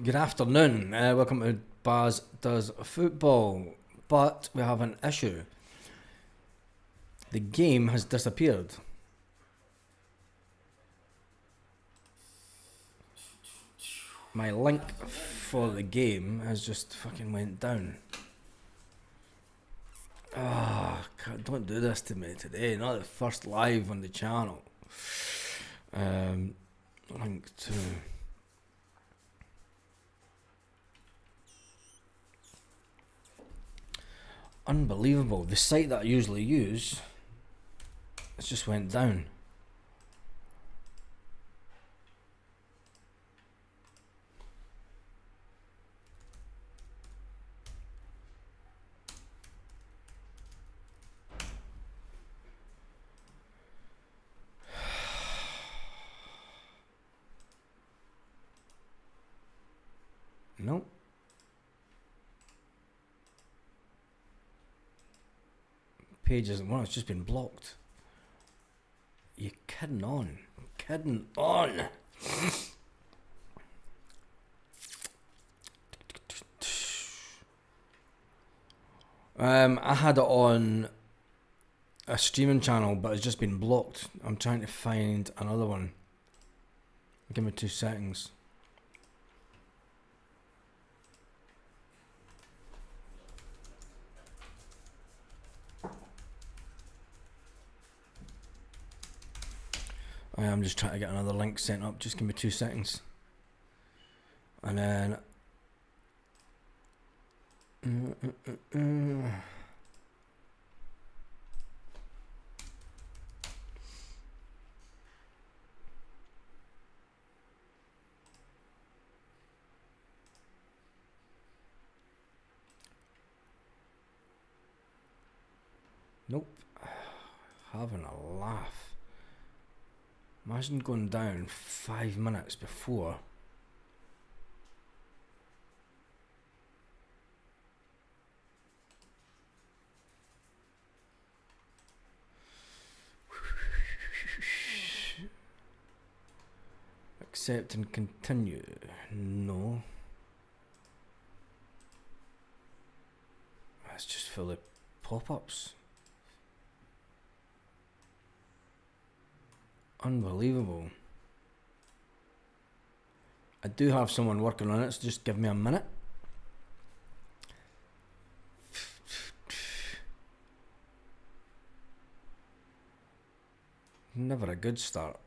Good afternoon. Welcome to Baz Does Football. But we have an issue. The game has disappeared. My link for the game has just fucking went down. Ah, God, don't do this to me today. Not the first live on the channel. Link to... Unbelievable. The site that I usually use, it just went down. Nope. Page isn't one, it's just been blocked. You kidding on? Kidding on? I had it on a streaming channel, but it's just been blocked. I'm trying to find another one. Give me 2 seconds. I'm just trying to get another link sent up. Just give me 2 seconds. And then... Nope. Having a laugh. Imagine going down 5 minutes before. Accept and continue. No. That's just full of pop-ups. Unbelievable. I do have someone working on it, so just give me a minute. Never a good start.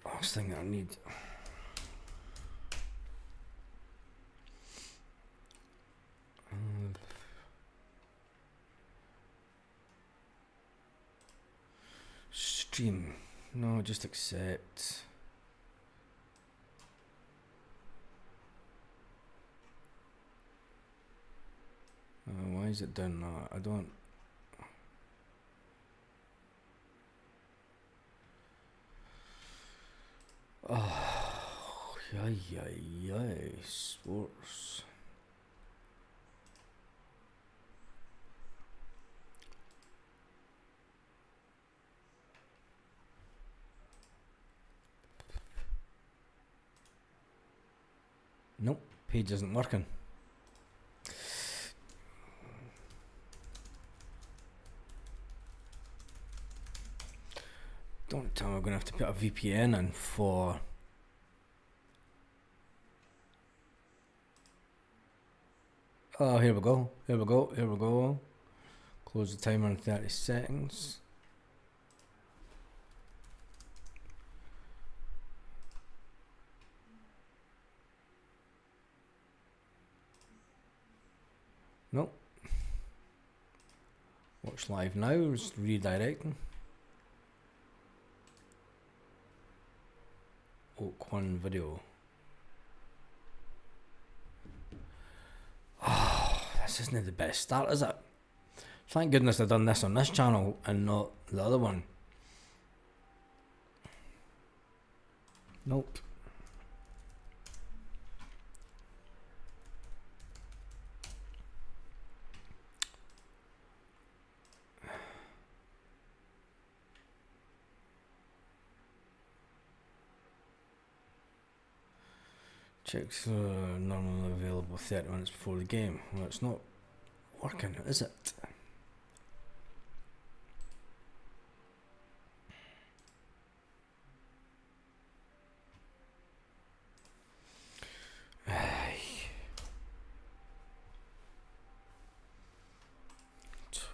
Last thing I need. Stream. No, just accept. Why is it done that? I don't... Oh, yay, sports. Nope, page isn't working. Don't tell me I'm gonna have to put a VPN in for... Oh, here we go. Close the timer in 30 seconds. Nope. Watch live now, just redirecting. Oak 1 video. Oh, this isn't the best start, is it? Thank goodness I've done this on this channel and not the other one. Nope. Checks normally available 30 minutes before the game. Well, it's not working, is it?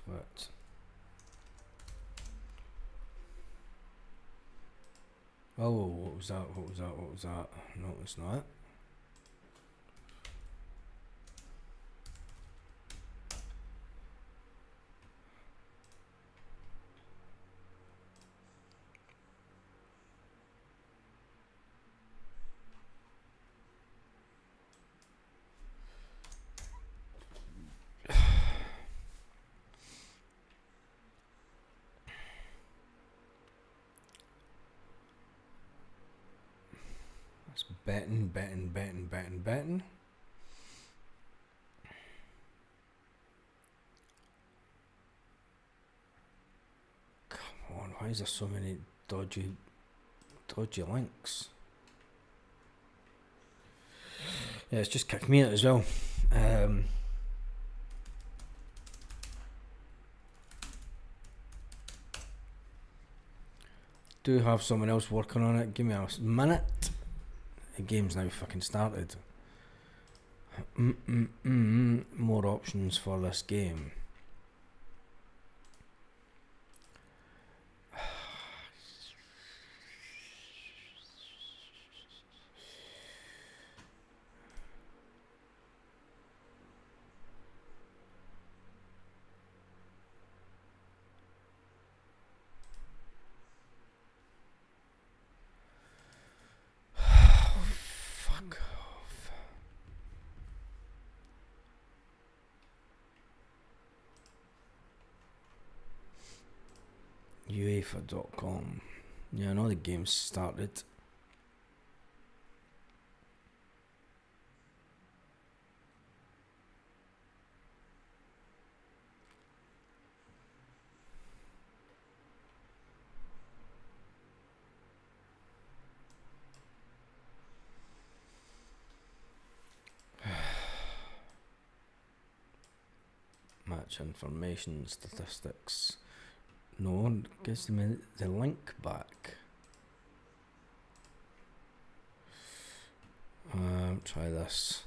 What? Oh, what was that? What was that? What was that? No, it's not. That's betting. Come on, why is there so many dodgy links? Yeah, it's just kicked me out as well. Do have someone else working on it. Give me a minute. The game's now fucking started. More options for this game. UEFA.com. Yeah, I know the game's started. Match information, statistics. No one gives me the link back. Try this.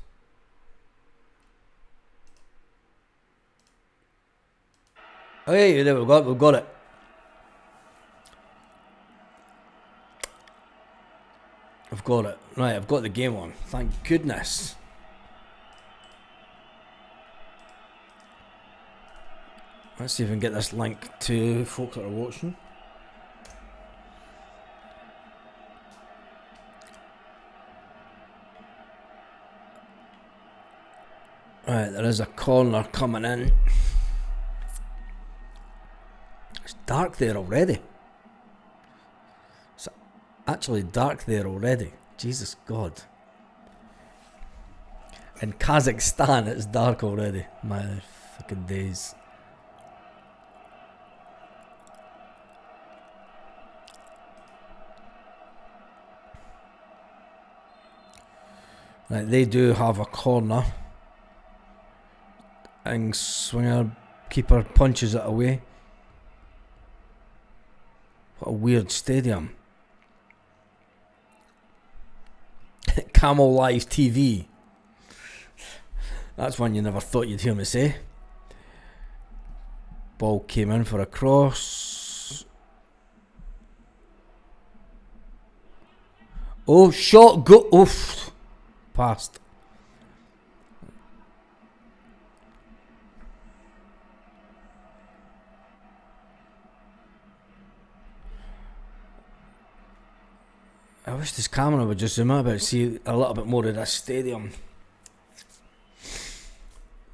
Oh, hey, there we've got it. I've got it. Right, I've got the game on. Thank goodness. Let's see if we can get this link to folks that are watching. Right, there is a corner coming in. It's dark there already. It's actually dark there already. Jesus God. In Kazakhstan, it's dark already. My fucking days. Right, they do have a corner. And swinger keeper punches it away. What a weird stadium. Camel Live TV. That's one you never thought you'd hear me say. Ball came in for a cross. Oh, shot, go, oof. Passed. I wish this camera would just zoom out a bit, see a little bit more of this stadium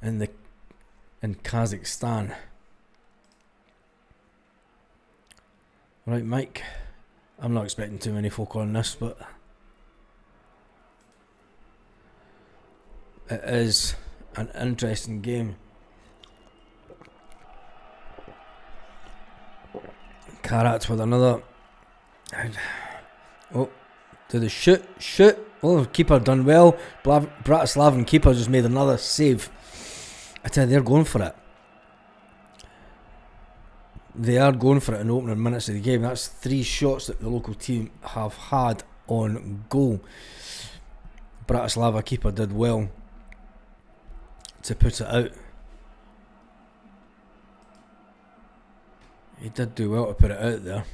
in Kazakhstan. Right, Mike. I'm not expecting too many folk on this, but it is an interesting game. Kairat with another. Oh, to the shoot. Oh, keeper done well. Bratislavan keeper just made another save. I tell you, they're going for it. They are going for it in the opening minutes of the game. That's 3 shots that the local team have had on goal. Bratislava keeper did well to put it out. He did do well to put it out there.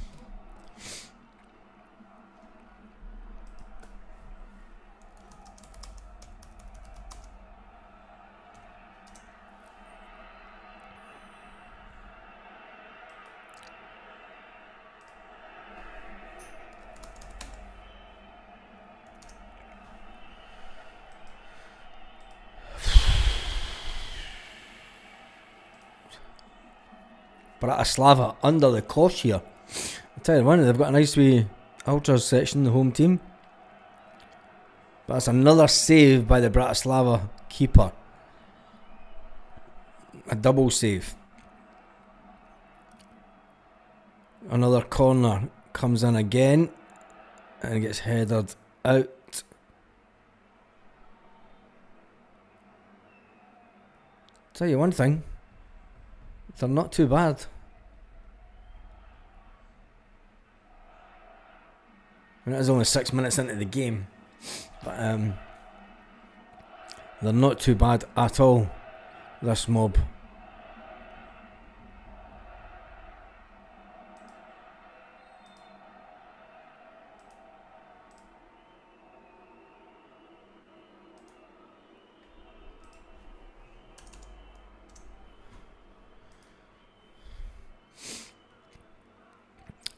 Bratislava under the cosh here. I'll tell you one, they've got a nice wee ultras section, the home team. But that's another save by the Bratislava keeper. A double save. Another corner comes in again and gets headed out. Tell you one thing, they're not too bad. And it is only 6 minutes into the game, but they're not too bad at all, this mob.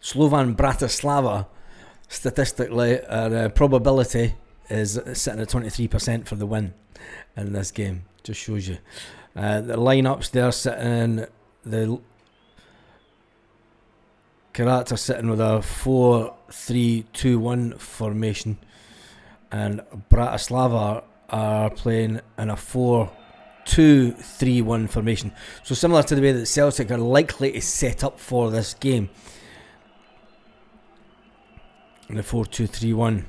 Slovan Bratislava, statistically, probability is sitting at 23% for the win in this game. Just shows you. The lineups there sitting, the kairat are sitting with a 4-3-2-1 formation, and Bratislava are playing in a 4-2-3-1 formation. So similar to the way that Celtic are likely to set up for this game. In the 4-2-3-1.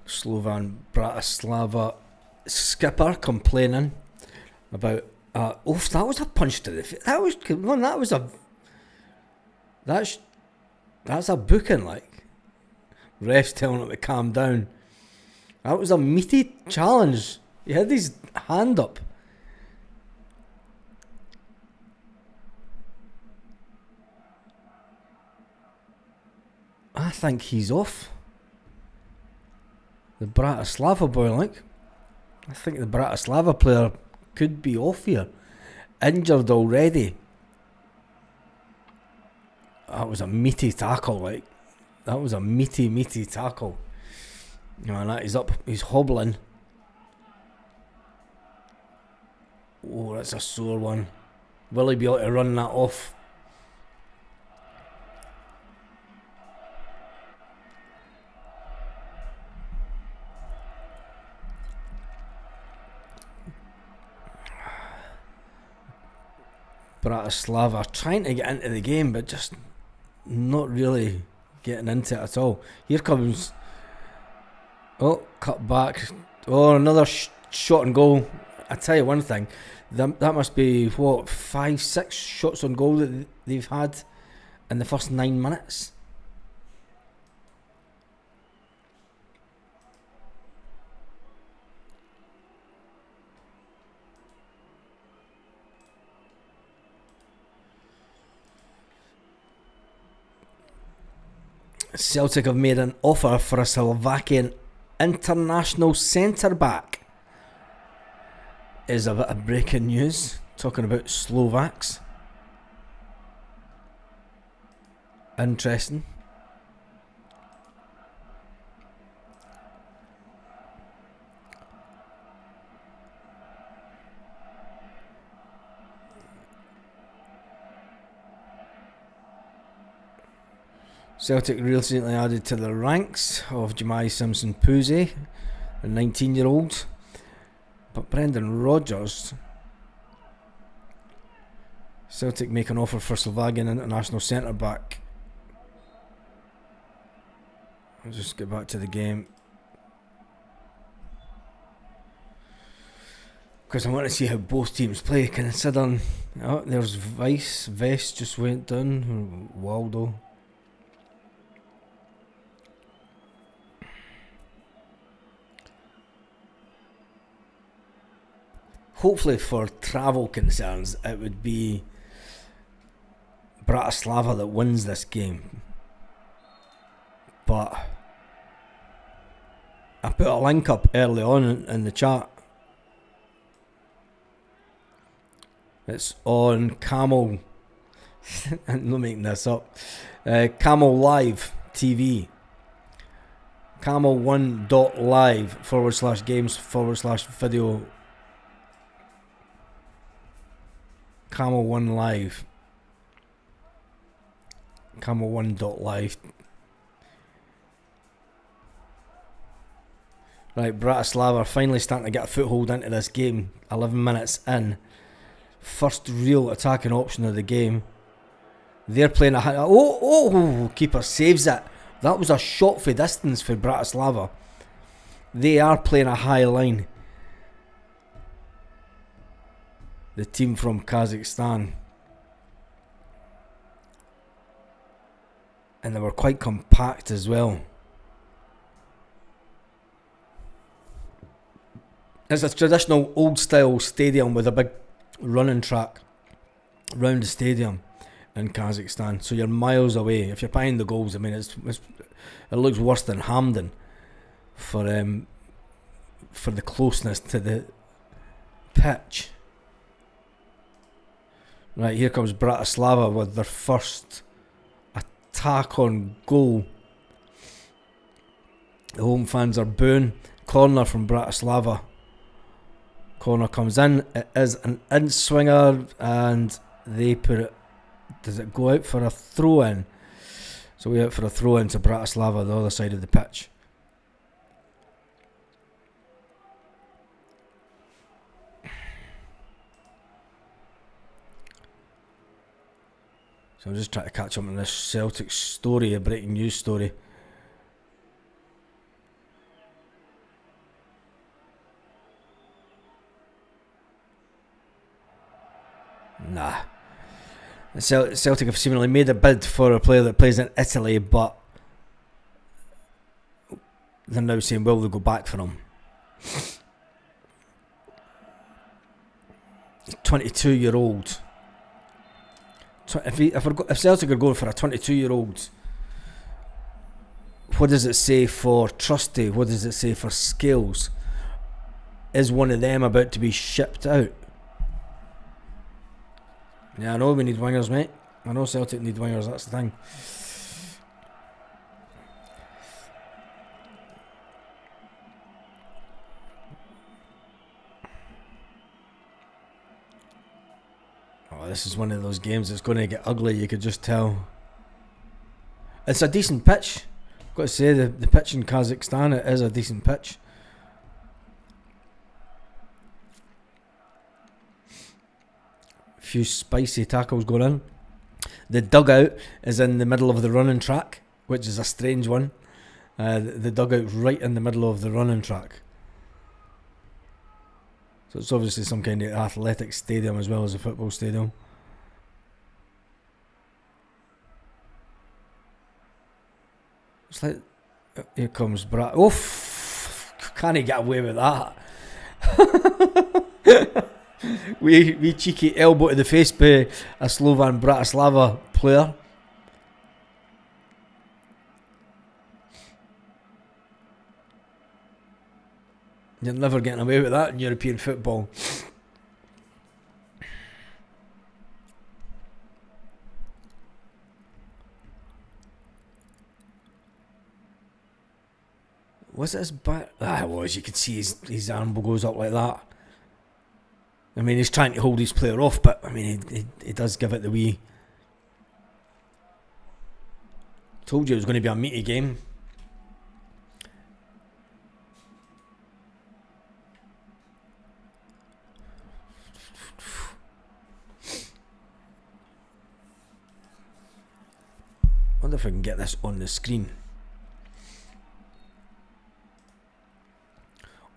Slovan Bratislava skipper complaining about that was a punch to the face. That's a booking, like. Ref's telling him to calm down. That was a meaty challenge. He had his hand up. I think he's off. The Bratislava boy, like. I think the Bratislava player could be off here. Injured already. That was a meaty tackle, like. That was a meaty tackle. No, that he's up. He's hobbling. Oh, that's a sore one. Will he be able to run that off? Bratislava trying to get into the game, but just not really getting into it at all. Here comes. Oh, cut back. Oh, another shot on goal. I tell you one thing, that must be, 5-6 shots on goal that they've had in the first 9 minutes. Celtic have made an offer for a Slovakian international centre-back. Is a bit of breaking news, talking about Slovaks. Interesting. Celtic recently added to the ranks of Jemai Simpson-Puzzi, a 19-year-old. But Brendan Rodgers, Celtic make an offer for Slovakian international centre back. I'll just get back to the game because I want to see how both teams play. Considering, oh, there's Vest just went down. Waldo. Hopefully, for travel concerns, it would be Bratislava that wins this game. But I put a link up early on in the chat. It's on Camel. I'm not making this up. Camel Live TV. Camel1.live/games/video. Camel1 Live. Camel1.live. Right, Bratislava finally starting to get a foothold into this game. 11 minutes in. First real attacking option of the game. They're playing a high... keeper saves it. That was a shot for distance for Bratislava. They are playing a high line. The team from Kazakhstan. And they were quite compact as well. It's a traditional old style stadium with a big running track around the stadium in Kazakhstan. So you're miles away. If you're behind the goals, I mean, it looks worse than Hamden for the closeness to the pitch. Right, here comes Bratislava with their first attack on goal. The home fans are booing. Corner from Bratislava. Corner comes in. It is an in-swinger and they put it... Does it go out for a throw-in? So we out for a throw-in to Bratislava, the other side of the pitch. So I'm just trying to catch up on this Celtic story, a breaking news story. Nah. Celtic have seemingly made a bid for a player that plays in Italy, but they're now saying, will they go back for him? 22-year-old. If Celtic are going for a 22-year-old, what does it say for Trusty? What does it say for skills? Is one of them about to be shipped out? Yeah, I know we need wingers, mate. I know Celtic need wingers, that's the thing. Oh, this is one of those games that's going to get ugly, you could just tell. It's a decent pitch. I've got to say, the pitch in Kazakhstan, it is a decent pitch. Few spicy tackles going in. The dugout is in the middle of the running track, which is a strange one. The dugout's right in the middle of the running track. So it's obviously some kind of athletic stadium as well as a football stadium. It's like, here comes Brad. Oh, can't he get away with that? we cheeky elbow to the face by a Slovan Bratislava player. You're never getting away with that in European football. Was it his back? It was. You could see his arm goes up like that. I mean, he's trying to hold his player off, but I mean, he does give it the wee. Told you it was going to be a meaty game. wonder if I can get this on the screen.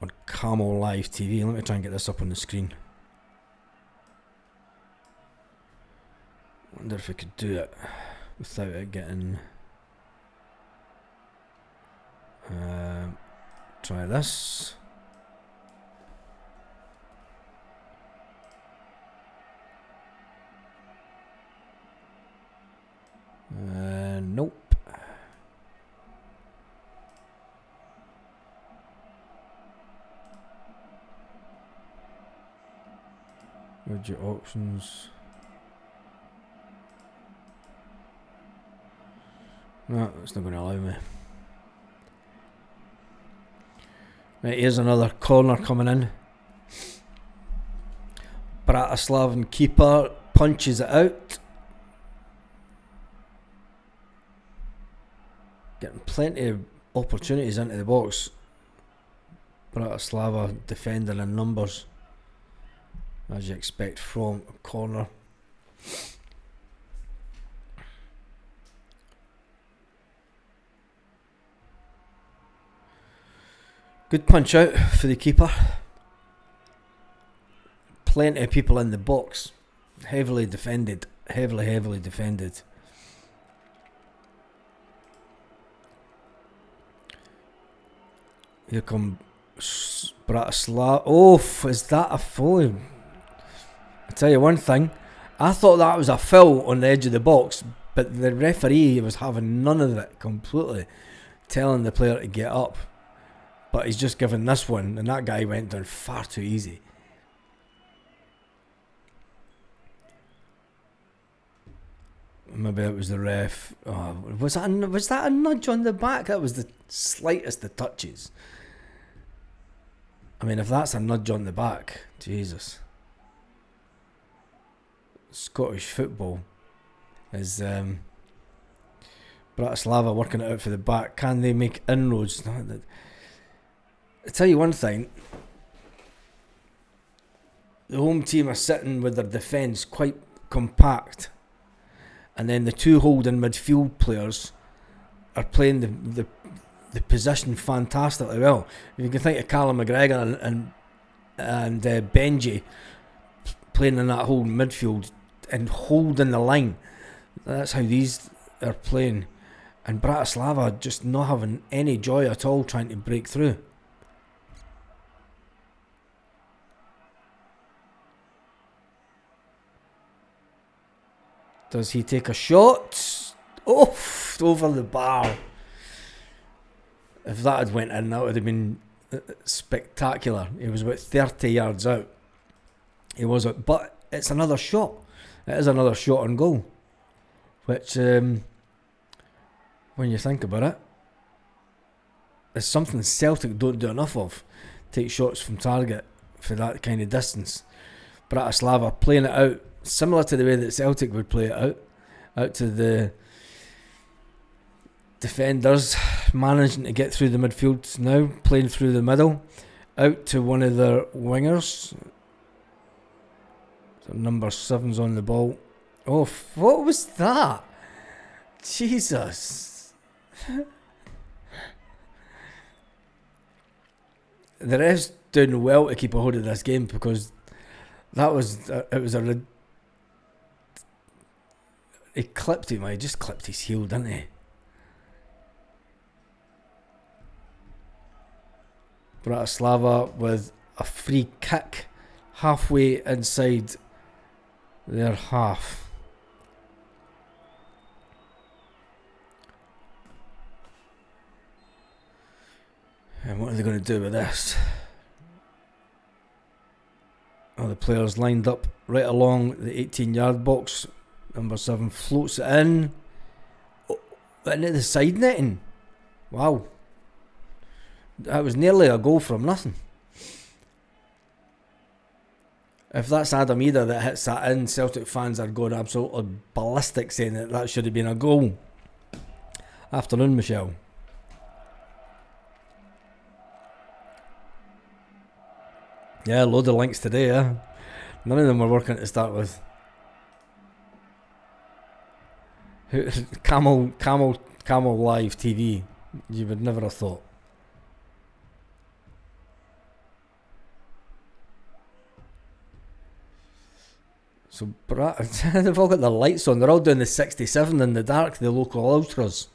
On Camo Live TV. Let me try and get this up on the screen. Wonder if I could do it without it getting... try this. Nope. Widget options. No, it's not going to allow me. Right, here's another corner coming in. Bratislavan keeper punches it out. Getting plenty of opportunities into the box. Bratislava defending in numbers, as you expect from a corner. Good punch out for the keeper. Plenty of people in the box. Heavily defended. Heavily defended. Here come Bratislava. Oh, is that a foul? I'll tell you one thing. I thought that was a foul on the edge of the box, but the referee was having none of it completely, telling the player to get up. But he's just given this one, and that guy went down far too easy. Maybe it was the ref. Oh, was that a nudge on the back? That was the slightest of touches. I mean, if that's a nudge on the back, Jesus. Scottish football is Bratislava working it out for the back. Can they make inroads? I tell you one thing, the home team are sitting with their defence quite compact, and then the two holding midfield players are playing the position fantastically well. If you can think of Callum McGregor and Benji playing in that whole midfield and holding the line, that's how these are playing, and Bratislava just not having any joy at all trying to break through. Does he take a shot? Oh, over the bar. If that had went in, that would have been spectacular. He was about 30 yards out. He was, but it's another shot. It is another shot on goal. Which, when you think about it, is something Celtic don't do enough of. Take shots from target for that kind of distance. Bratislava playing it out similar to the way that Celtic would play it out to the defenders, managing to get through the midfield now, playing through the middle, out to one of their wingers. So number 7's on the ball. Oh, what was that? Jesus. The ref's doing well to keep a hold of this game, because that was he clipped him. He just clipped his heel, didn't he? Bratislava with a free kick halfway inside their half. And what are they going to do with this? Oh, the players lined up right along the 18-yard box. Number 7 floats it in. Oh, into the side netting. Wow. That was nearly a goal from nothing. If that's Adam Eder that hits that in, Celtic fans are going absolutely ballistic, saying that should have been a goal. Afternoon, Michelle. Yeah, load of links today, eh? None of them were working to start with. Camel Live TV. You would never have thought. So they've all got their lights on. They're all doing the 67 in the dark, the local ultras.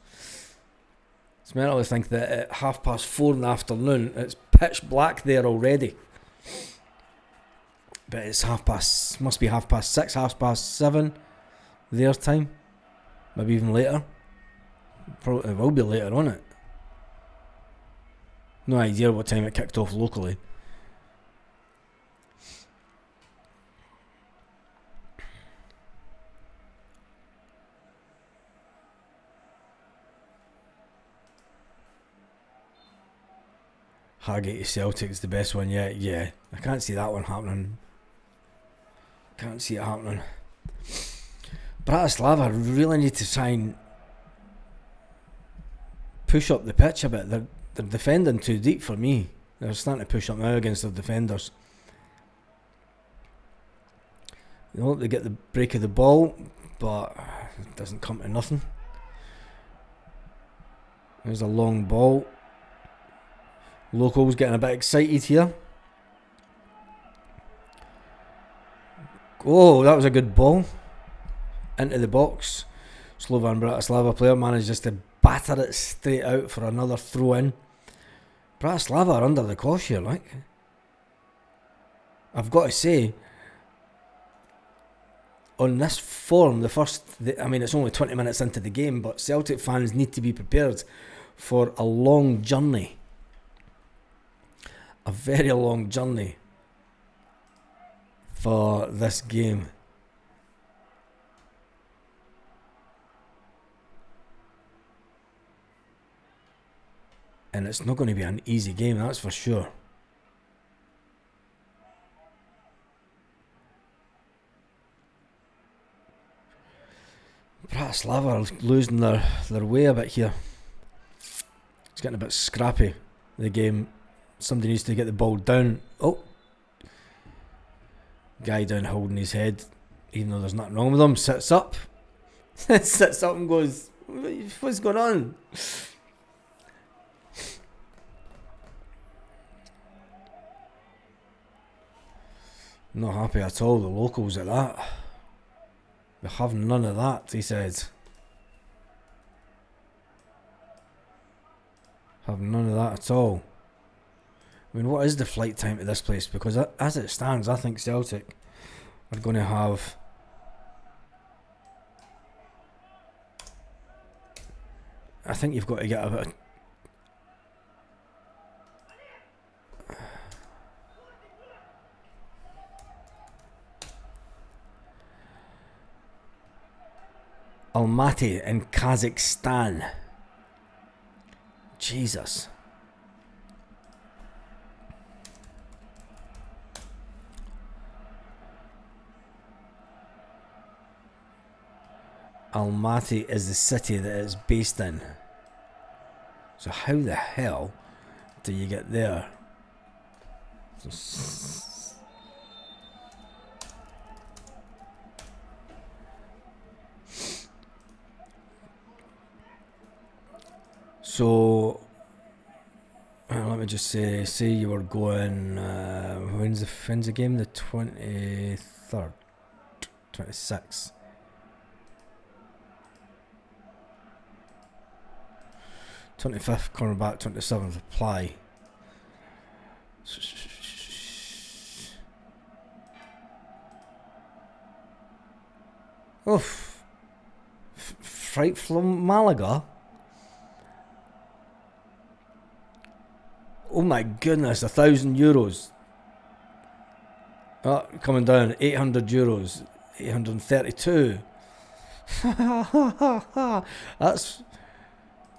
It's mental to think that at 4:30 in the afternoon, it's pitch black there already. But it's must be 6:30, 7:30 their time. Maybe even later. Probably it will be later, won't it? No idea what time it kicked off locally. Hargate to Celtic's the best one yet. Yeah, I can't see that one happening. Can't see it happening. Bratislava really need to try and push up the pitch a bit. They're defending too deep for me. They're starting to push up now against their defenders. They hope they get the break of the ball, but it doesn't come to nothing. There's a long ball. Locals getting a bit excited here. Oh, that was a good ball. Into the box. Slovan Bratislava player manages to batter it straight out for another throw in. Bratislava are under the cosh here, like. I've got to say, on this form, it's only 20 minutes into the game, but Celtic fans need to be prepared for a long journey. A very long journey for this game. And it's not going to be an easy game, that's for sure. Bratislava are losing their way a bit here. It's getting a bit scrappy, the game. Somebody needs to get the ball down. Oh. Guy down holding his head, even though there's nothing wrong with him. Sits up. Sits up and goes, what's going on? Not happy at all, the locals at that. They have none of that, he said. Have none of that at all. I mean, what is the flight time to this place? Because as it stands, I think Celtic are going to have... I think you've got to get a bit of... Almaty in Kazakhstan. Jesus. Almaty is the city that it's based in. So how the hell do you get there? So let me just say you were going, when's the game? The 23rd, 26th. 25th, coming back, 27th, apply. Oof. Flight from Malaga? Oh my goodness, €1,000. Oh, coming down, €800, 832. That's...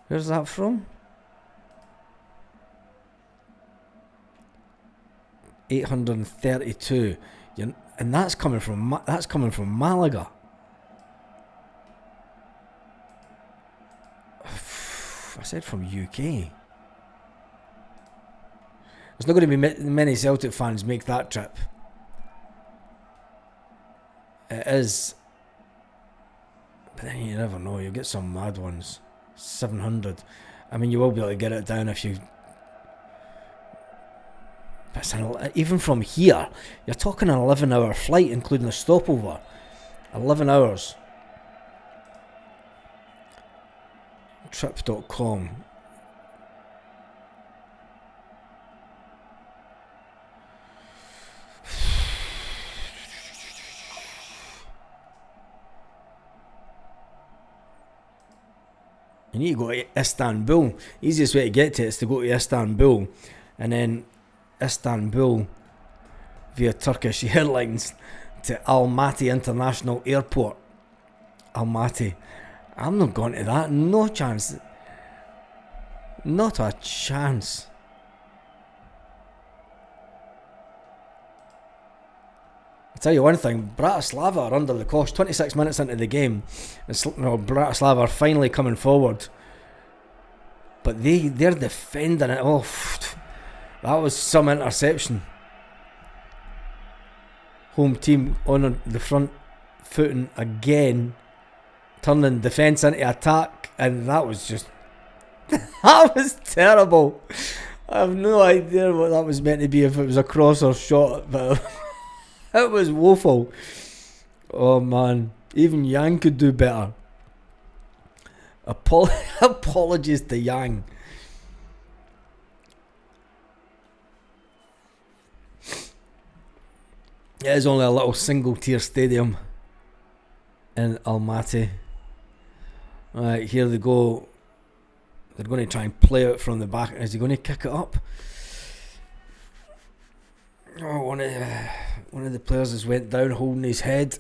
Where's that from? 832. And that's coming from Malaga. I said from UK. There's not going to be many Celtic fans make that trip. It is But then you never know. You get some mad ones. 700. I mean, you will be able to get it down if you. But even from here, you're talking an 11-hour flight, including a stopover. 11 hours. Trip.com. You need to go to Istanbul. Easiest way to get to it is to go to Istanbul, and then Istanbul via Turkish Airlines to Almaty International Airport. Almaty. I'm not going to that. No chance. Not a chance. I'll tell you one thing, Bratislava are under the cosh. 26 minutes into the game, Bratislava are finally coming forward. But they're defending it. Oh, that was some interception. Home team on the front footing again, turning defence into attack, and that was just... that was terrible. I have no idea what that was meant to be, if it was a cross or shot, but... it was woeful. Oh man, even Yang could do better. Apologies to Yang. It is only a little single tier stadium in Almaty. Right, here they go. They're going to try and play it from the back. Is he going to kick it up? Oh, one of the players has went down holding his head.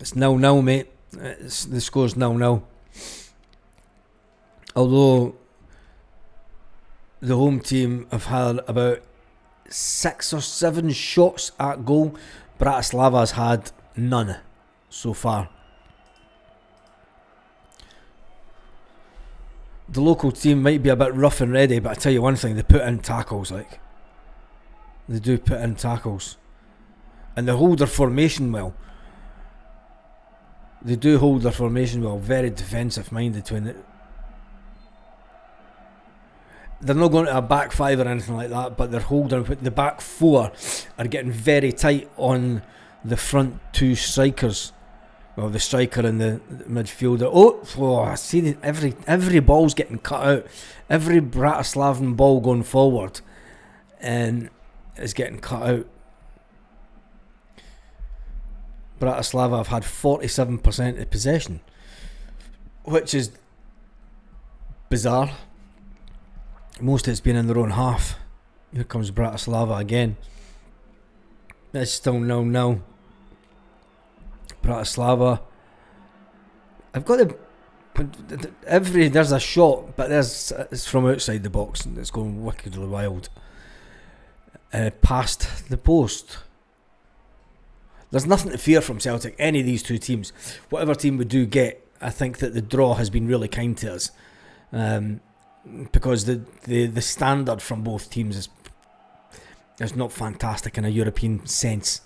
It's 0-0, mate. The score's 0-0. Although the home team have had about 6 or 7 shots at goal, Bratislava's had none so far. The local team might be a bit rough and ready, but I tell you one thing, they put in tackles, like. They do put in tackles. And they hold their formation well. They do hold their formation well, very defensive minded when it. They're not going to a back five or anything like that, but they're holding. The back four are getting very tight on the front two strikers. Well, the striker and the midfielder. I see every ball's getting cut out. Every Bratislavan ball going forward and is getting cut out. Bratislava have had 47% of possession, which is bizarre. Most of it's been in their own half. Here comes Bratislava again. It's still 0-0. Bratislava. I've got there's a shot, but it's from outside the box and it's going wickedly wild. Past the post. There's nothing to fear from Celtic, any of these two teams. Whatever team we do get, I think that the draw has been really kind to us. Because the standard from both teams is not fantastic in a European sense.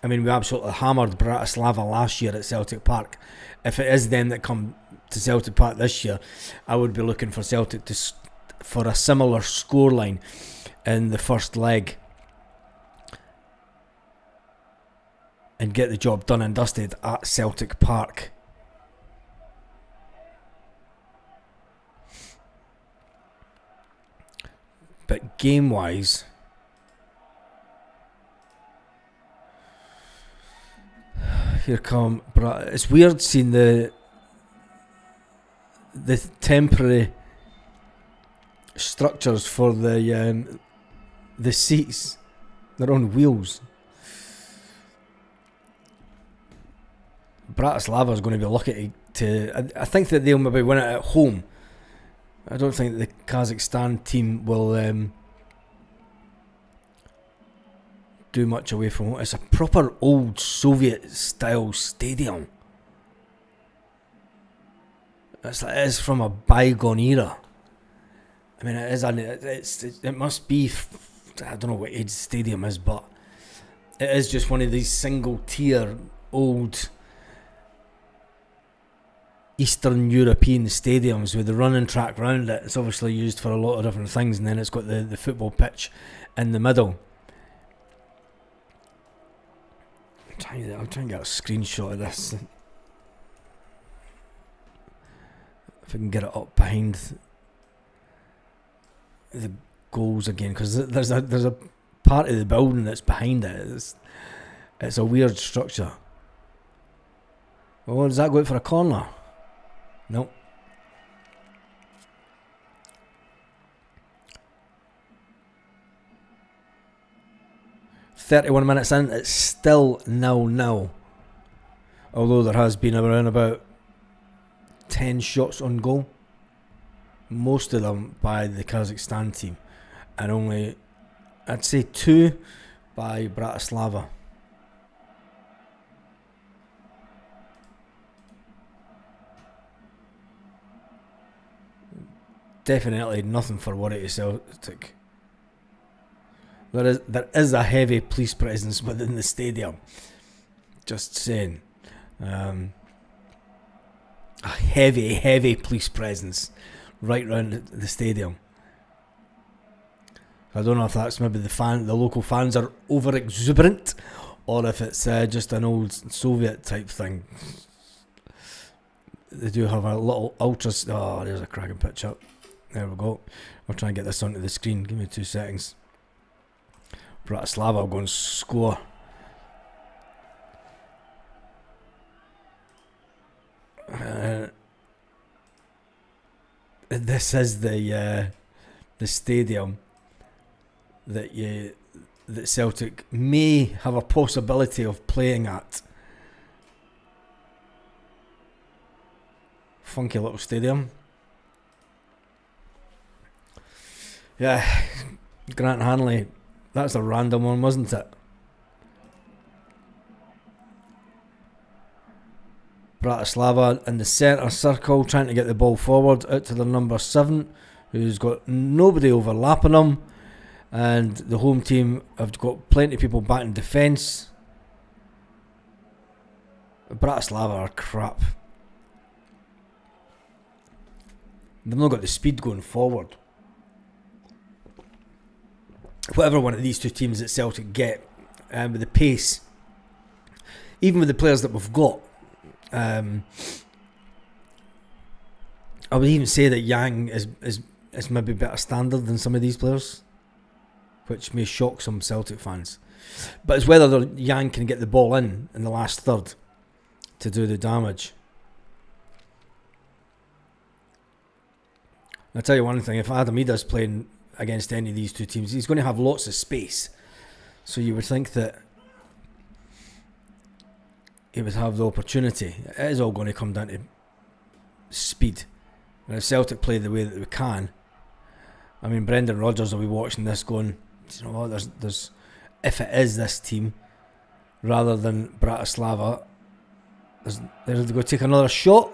I mean, we absolutely hammered Bratislava last year at Celtic Park. If it is them that come to Celtic Park this year, I would be looking for Celtic for a similar scoreline in the first leg and get the job done and dusted at Celtic Park. But game-wise, here come. It's weird seeing the temporary structures for the seats. They're on wheels. Bratislava is going to be lucky to. I think that they'll maybe win it at home. I don't think the Kazakhstan team will do much away from home. It's a proper old Soviet style stadium. It is from a bygone era. I mean, it must be I don't know what age the stadium is, but it is just one of these single tier old Eastern European stadiums with the running track round it. It's obviously used for a lot of different things, and then it's got the football pitch in the middle. I'll try and get a screenshot of this. If I can get it up behind the goals again, because there's a part of the building that's behind it. It's a weird structure. Oh, does that go out for a corner? Nope. "31 minutes in, it's still 0-0. Although there has been around about 10 shots on goal. Most of them by the Kazakhstan team. And only, I'd say 2 by Bratislava. Definitely nothing for what it is Celtic. There is a heavy police presence within the stadium. Just saying. A heavy police presence right round the stadium. I don't know if that's maybe the local fans are over exuberant, or if it's just an old Soviet type thing. They do have a little ultras. Oh, there's a cracking picture. There we go. I'll try and get this onto the screen. Give me 2 seconds. Bratislava will go and score. This is the stadium that Celtic may have a possibility of playing at. Funky little stadium. Yeah, Grant Hanley. That's a random one, wasn't it? Bratislava in the centre circle, trying to get the ball forward out to their number 7, who's got nobody overlapping them, and the home team have got plenty of people back in defence. Bratislava are crap. They've not got the speed going forward. Whatever one of these two teams that Celtic get, with the pace, even with the players that we've got, I would even say that Yang is maybe better standard than some of these players, which may shock some Celtic fans. But it's whether Yang can get the ball in the last third to do the damage. I'll tell you one thing, if Adam Ida's playing against any of these two teams, he's going to have lots of space. So you would think that he would have the opportunity. It is all going to come down to speed. And if Celtic play the way that we can, I mean, Brendan Rodgers will be watching this going, you know what, there's if it is this team rather than Bratislava, they're going to take another shot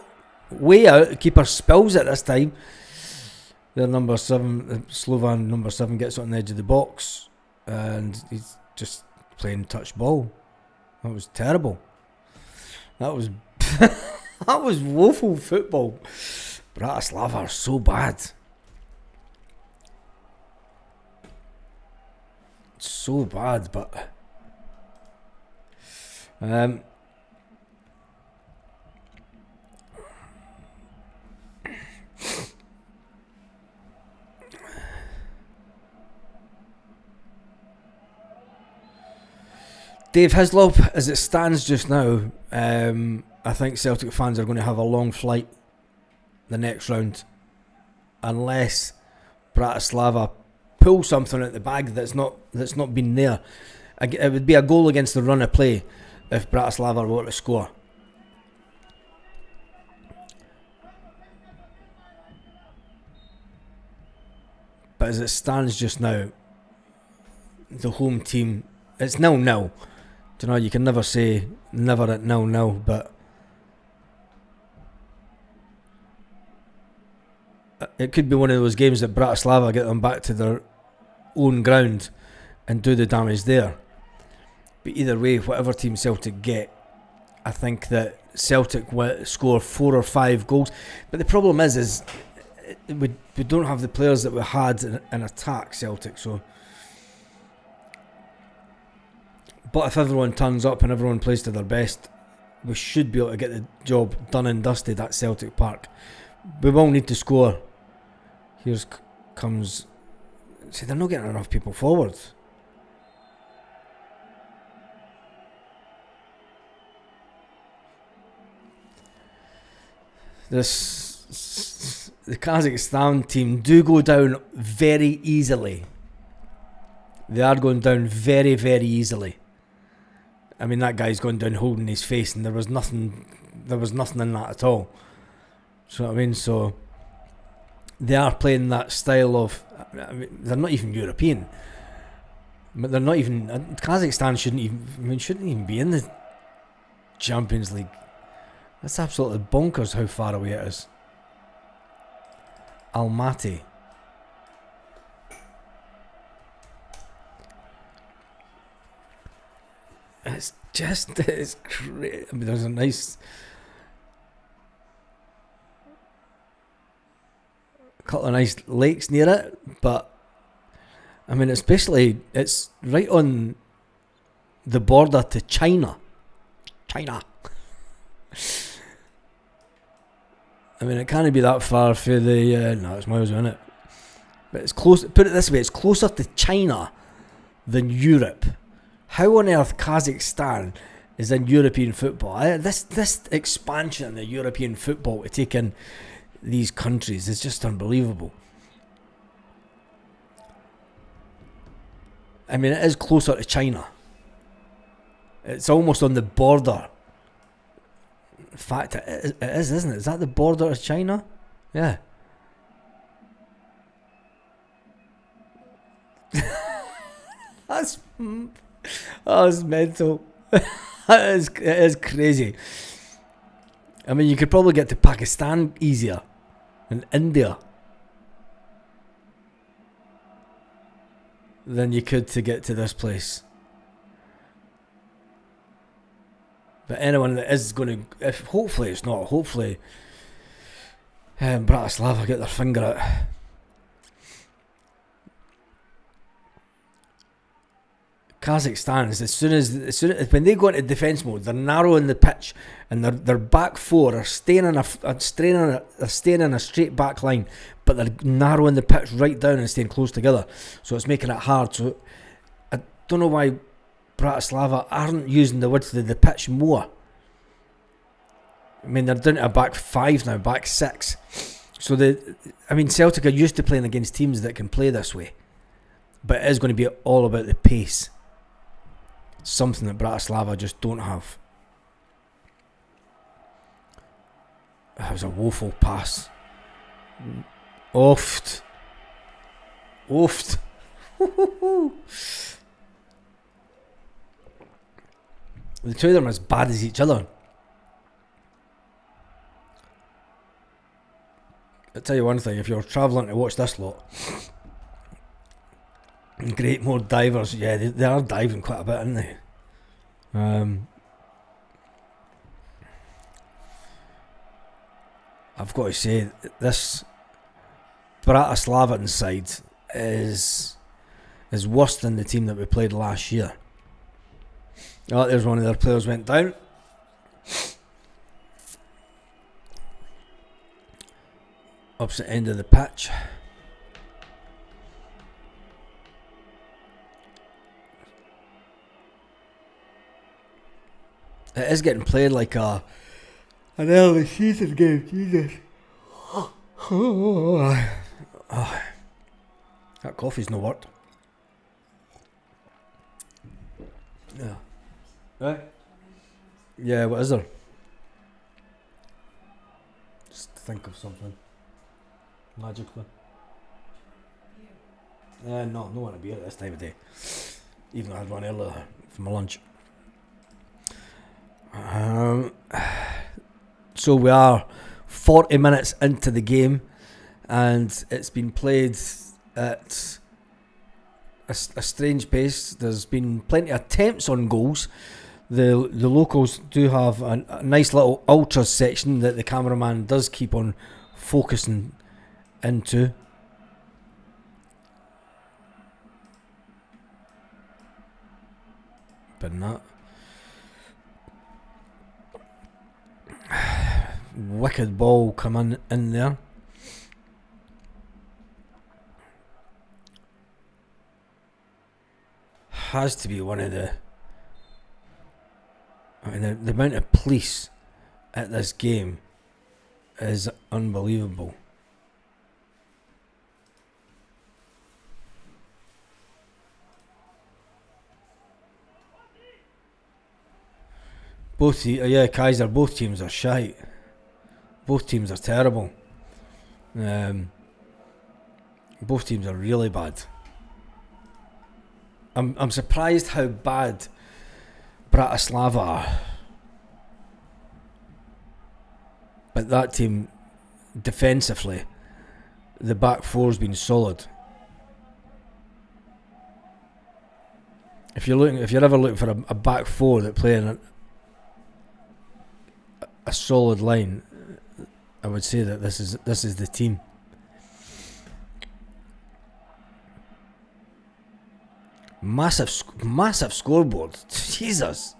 way out. The keeper spills it this time. Their number 7, Slovan number 7, gets on the edge of the box, and he's just playing touch ball. That was terrible. That was that was woeful football. Bratislava are so bad. So bad, but Dave Hislop, as it stands just now, I think Celtic fans are going to have a long flight the next round, unless Bratislava pull something out the bag that's not been there. It would be a goal against the run of play if Bratislava were to score. But as it stands just now, the home team, it's 0-0. Do you know, you can never say never at 0-0, but it could be one of those games that Bratislava get them back to their own ground and do the damage there. But either way, whatever team Celtic get, I think that Celtic score 4 or 5 goals. But the problem is we don't have the players that we had in attack, Celtic. So, but if everyone turns up and everyone plays to their best, we should be able to get the job done and dusted at Celtic Park. We will need to score. Comes. See, they're not getting enough people forward. The Kazakhstan team do go down very easily. They are going down very, very easily. I mean, that guy's going down holding his face, and there was nothing in that at all. So what I mean, so they are playing that style of. I mean, they're not even European, but they're not even. Kazakhstan shouldn't even be in the Champions League. That's absolutely bonkers how far away it is. Almaty. It's great. I mean, there's a couple of nice lakes near it, but I mean, it's right on the border to China. I mean, it can't be that far for the. No, it's miles, isn't it? But it's close. Put it this way: it's closer to China than Europe. How on earth Kazakhstan is in European football? This expansion in the European football to take in these countries is just unbelievable. I mean, it is closer to China. It's almost on the border. In fact, it is, isn't it? Is that the border of China? Yeah. That's mental. It is crazy. I mean, you could probably get to Pakistan easier and India than you could to get to this place. But anyone that is going to, hopefully Bratislava get their finger out. Kazakhstan is as soon as when they go into defence mode, they're narrowing the pitch, and their back four are staying in a straight back line, but they're narrowing the pitch right down and staying close together. So it's making it hard. So I don't know why Bratislava aren't using the width of the pitch more. I mean, they're down to a back 5 now, back 6. So Celtic are used to playing against teams that can play this way, but it is going to be all about the pace. Something that Bratislava just don't have. That was a woeful pass. Oft. The two of them are as bad as each other. I'll tell you one thing, if you're travelling to watch this lot, Great more divers. Yeah, they are diving quite a bit, aren't they? I've got to say, this Bratislavan side is worse than the team that we played last year. Oh, there's one of their players went down. Opposite end of the pitch. It is getting played like an early season game. Jesus. That coffee's no worked. Yeah. Right? Yeah, what is there? Just think of something. Magically. No one a beer at this time of day. Even though I had one earlier for my lunch. So we are 40 minutes into the game, and it's been played at a strange pace. There's been plenty of attempts on goals. The locals do have a nice little ultras section that the cameraman does keep on focusing into. But not. Wicked ball coming in there. Has to be one of the... I mean, the amount of police at this game is unbelievable. Kaiser, both teams are shite. Both teams are terrible. Both teams are really bad. I'm surprised how bad Bratislava are. But that team, defensively, the back four's been solid. If you're ever looking for a back four that play in a solid line, I would say that this is the team. Massive scoreboard. Jesus.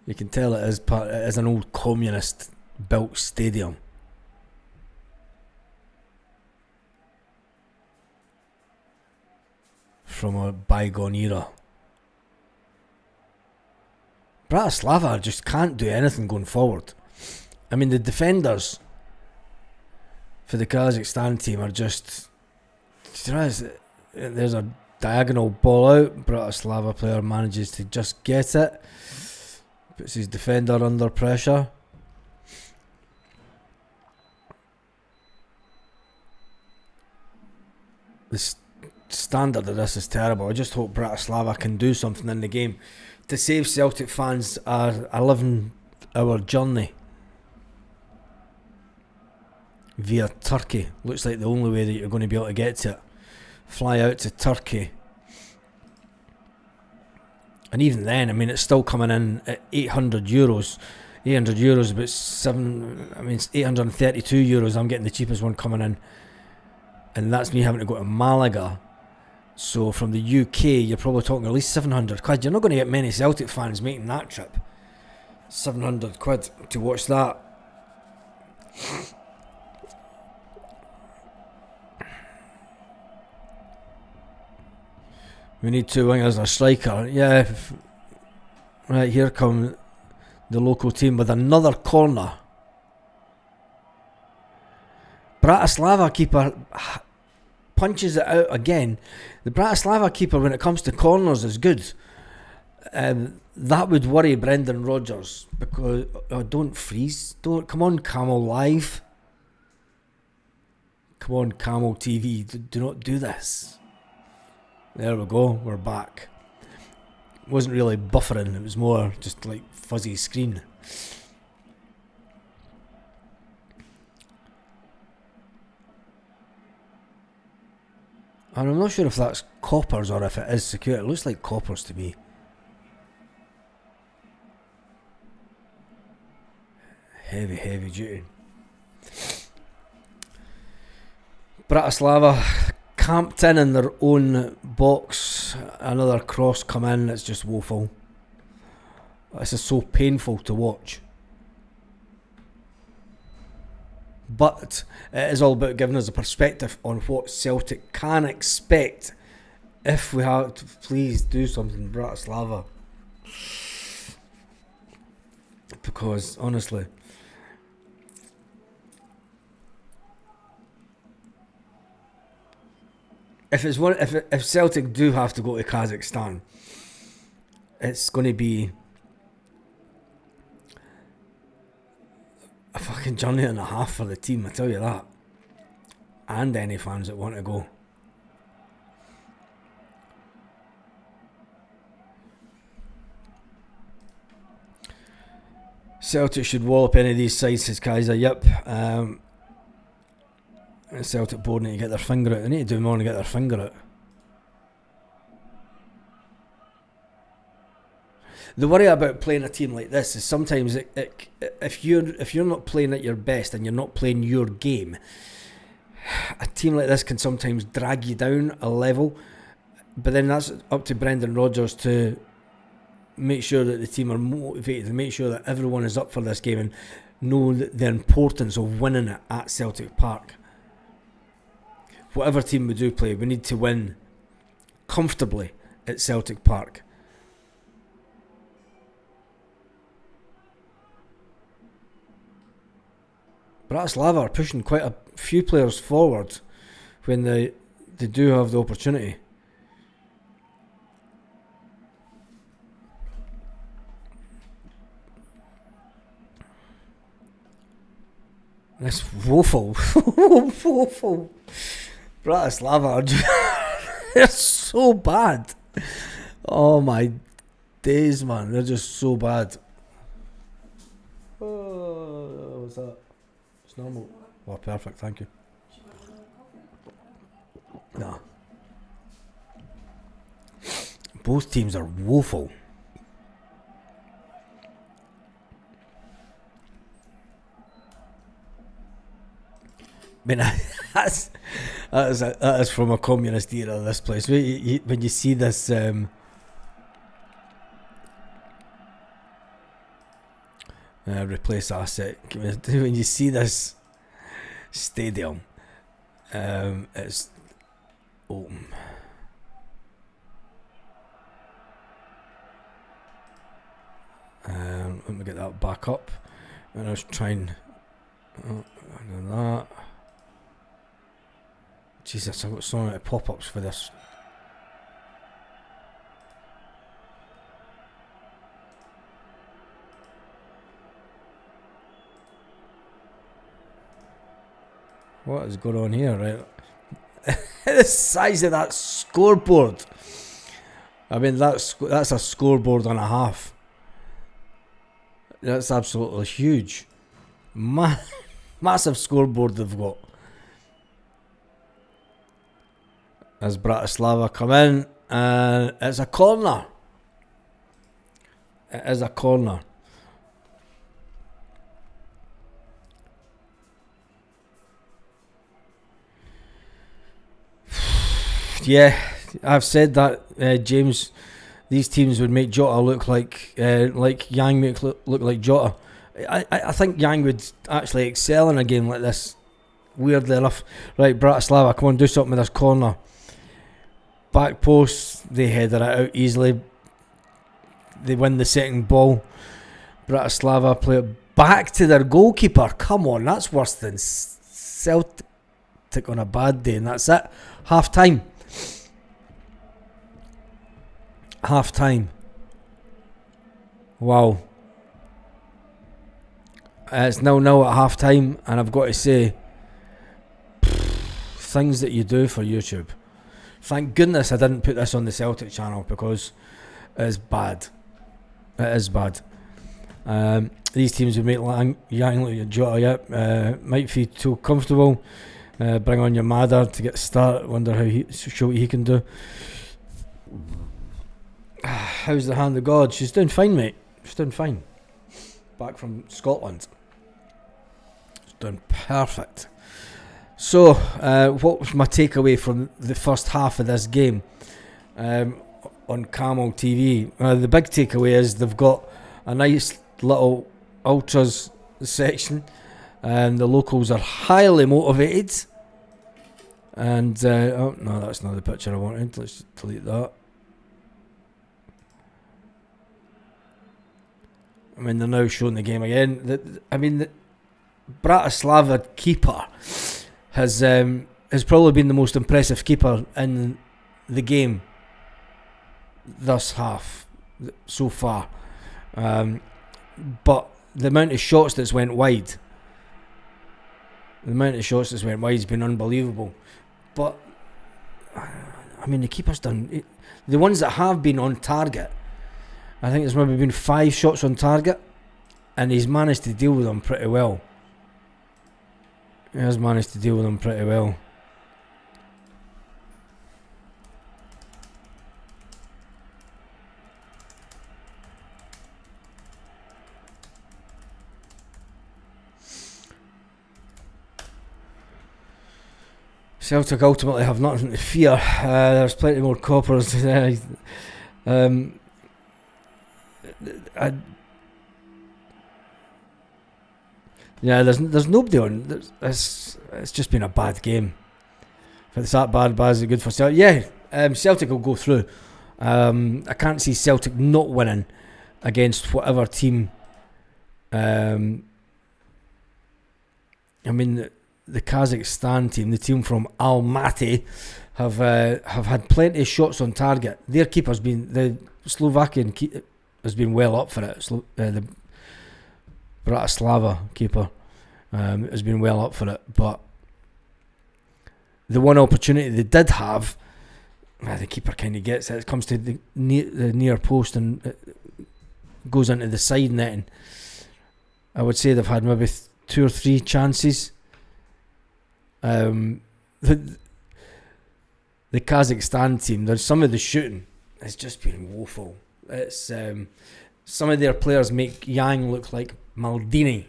You can tell it is an old communist built stadium. From a bygone era. Bratislava just can't do anything going forward. I mean, the defenders for the Kazakhstan team are just... There's a diagonal ball out. Bratislava player manages to just get it. Puts his defender under pressure. The standard of this is terrible. I just hope Bratislava can do something in the game to save Celtic fans a 11-hour journey via Turkey. Looks like the only way that you're going to be able to get to it. Fly out to Turkey. And even then, I mean, it's still coming in at €800. €800 about it's 832 euros. I'm getting the cheapest one coming in. And that's me having to go to Malaga. So from the UK, you're probably talking at least 700 quid. You're not going to get many Celtic fans making that trip. 700 quid to watch that. We need two wingers, a striker. Yeah. Right, here come the local team with another corner. Bratislava keeper punches it out again. The Bratislava keeper, when it comes to corners, is good. That would worry Brendan Rodgers because don't freeze. Come on, Camel Live. Come on, Camel TV. Do not do this. There we go. We're back. It wasn't really buffering. It was more just like fuzzy screen. And I'm not sure if that's coppers or if it is secure. It looks like coppers to me. Heavy duty. Bratislava camped in their own box. Another cross come in. It's just woeful. This is so painful to watch. But it is all about giving us a perspective on what Celtic can expect if we have to. Please do something, Bratislava. Because honestly, if Celtic do have to go to Kazakhstan, it's going to be a fucking journey and a half for the team, I tell you that. And any fans that want to go. Celtic should wallop any of these sides, says Kaiser. Yep. Celtic board need to get their finger out. They need to do more to get their finger out. The worry about playing a team like this is sometimes if you're not playing at your best and you're not playing your game, a team like this can sometimes drag you down a level. But then that's up to Brendan Rodgers to make sure that the team are motivated and make sure that everyone is up for this game and know the importance of winning it at Celtic Park. Whatever team we do play, we need to win comfortably at Celtic Park. Bratislava are pushing quite a few players forward when they do have the opportunity. That's woeful. Woeful. Bratislava they're so bad. Oh my days, man. They're just so bad. Oh, what's that? It's normal. Oh, perfect. Thank you. Nah. Both teams are woeful. I mean, that is from a communist era, this place. When you see this replace asset, when you see this stadium, it's open. Let me get that back up, and I was trying that. Jesus, I've got so many pop-ups for this. What is going on here, right? The size of that scoreboard. I mean, that's a scoreboard and a half. That's absolutely huge. Massive scoreboard they've got. As Bratislava come in, and it's a corner. It is a corner. Yeah, I've said that, James. These teams would make Jota look like Yang make look like Jota. I think Yang would actually excel in a game like this. Weirdly enough, right? Bratislava, come on, do something with this corner. Back post, they header it out easily. They win the second ball. Bratislava play it back to their goalkeeper. Come on, that's worse than Celtic on a bad day, and that's it. Half time. Half time. Wow. It's 0-0 at half time, and I've got to say, things that you do for YouTube. Thank goodness I didn't put this on the Celtic channel because it is bad. It is bad. These teams would make Yang look at Jota, yep. Might feel too comfortable. Bring on your Madder to get started. Wonder how show what he can do. How's the hand of God? She's doing fine, mate. She's doing fine. Back from Scotland. She's doing perfect. So, what was my takeaway from the first half of this game on Camel TV? The big takeaway is they've got a nice little ultras section, and the locals are highly motivated. And oh no, that's not the picture I wanted. Let's delete that. I mean, they're now showing the game again. The Bratislava keeper has probably been the most impressive keeper in the game thus half so far. But the amount of shots that's went wide, has been unbelievable. But I mean, the keeper's done it. The ones that have been on target, I think there's maybe been 5 shots on target, and he's managed to deal with them pretty well. He has managed to deal with them pretty well. Celtic ultimately have nothing to fear. There's plenty more coppers. There's nobody on. It's just been a bad game. If it's that bad, is it good for Celtic? Yeah, Celtic will go through. I can't see Celtic not winning against whatever team. I mean, the Kazakhstan team, the team from Almaty, have had plenty of shots on target. Their keeper's been, the Slovakian has been well up for it. The Bratislava keeper has been well up for it, but the one opportunity they did have, the keeper kind of gets it. It comes to the near post and it goes into the side netting. I would say they've had maybe 2 or 3 chances. The Kazakhstan team, there's some of the shooting has just been woeful. It's some of their players make Yang look like Maldini.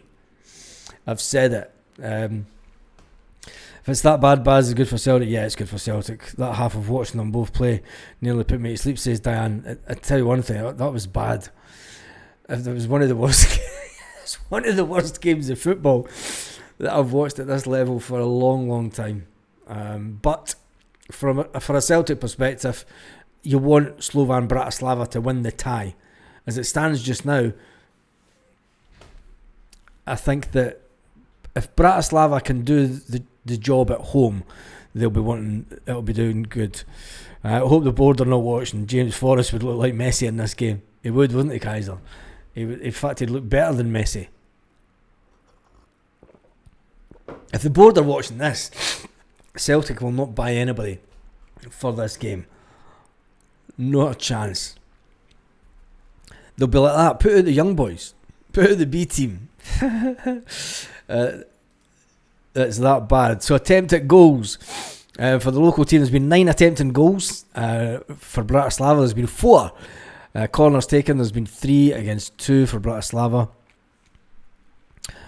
I've said it. If it's that bad, Baz is good for Celtic. Yeah, it's good for Celtic. That half of watching them both play nearly put me to sleep, says Diane. I tell you one thing, that was bad. If there was one of the worst, it's one of the worst games of football that I've watched at this level for a long, long time. But for a Celtic perspective, you want Slovan Bratislava to win the tie. As it stands just now, I think that if Bratislava can do the job at home, it'll be doing good. I hope the board are not watching. James Forrest would look like Messi in this game. He would, wouldn't he, Kaiser? In fact, he'd look better than Messi. If the board are watching this, Celtic will not buy anybody for this game. Not a chance. They'll be like that. Put out the young boys. Put out the B team. It's that bad. So attempted goals. For the local team, there's been 9 attempted goals. For Bratislava, there's been 4. Corners taken, there's been 3 against 2 for Bratislava.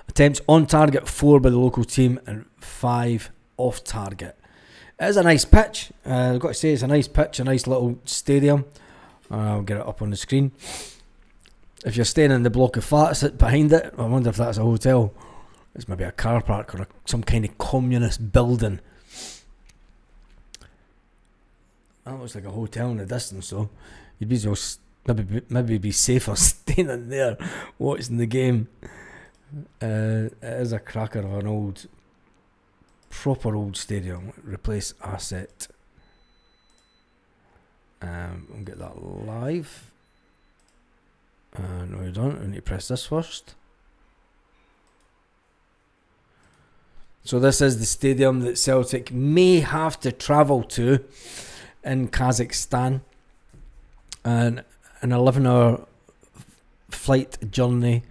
Attempts on target, 4 by the local team and 5 off target. It is a nice pitch. I've got to say, it's a nice pitch, a nice little stadium. I'll get it up on the screen. If you're staying in the block of flats behind it, I wonder if that's a hotel. It's maybe a car park or some kind of communist building. That looks like a hotel in the distance, so you'd be just maybe be safer staying in there watching the game. It is a cracker of an proper old stadium. Replace asset. We'll get that live. No, we don't. We need to press this first. So this is the stadium that Celtic may have to travel to in Kazakhstan, and an 11-hour flight journey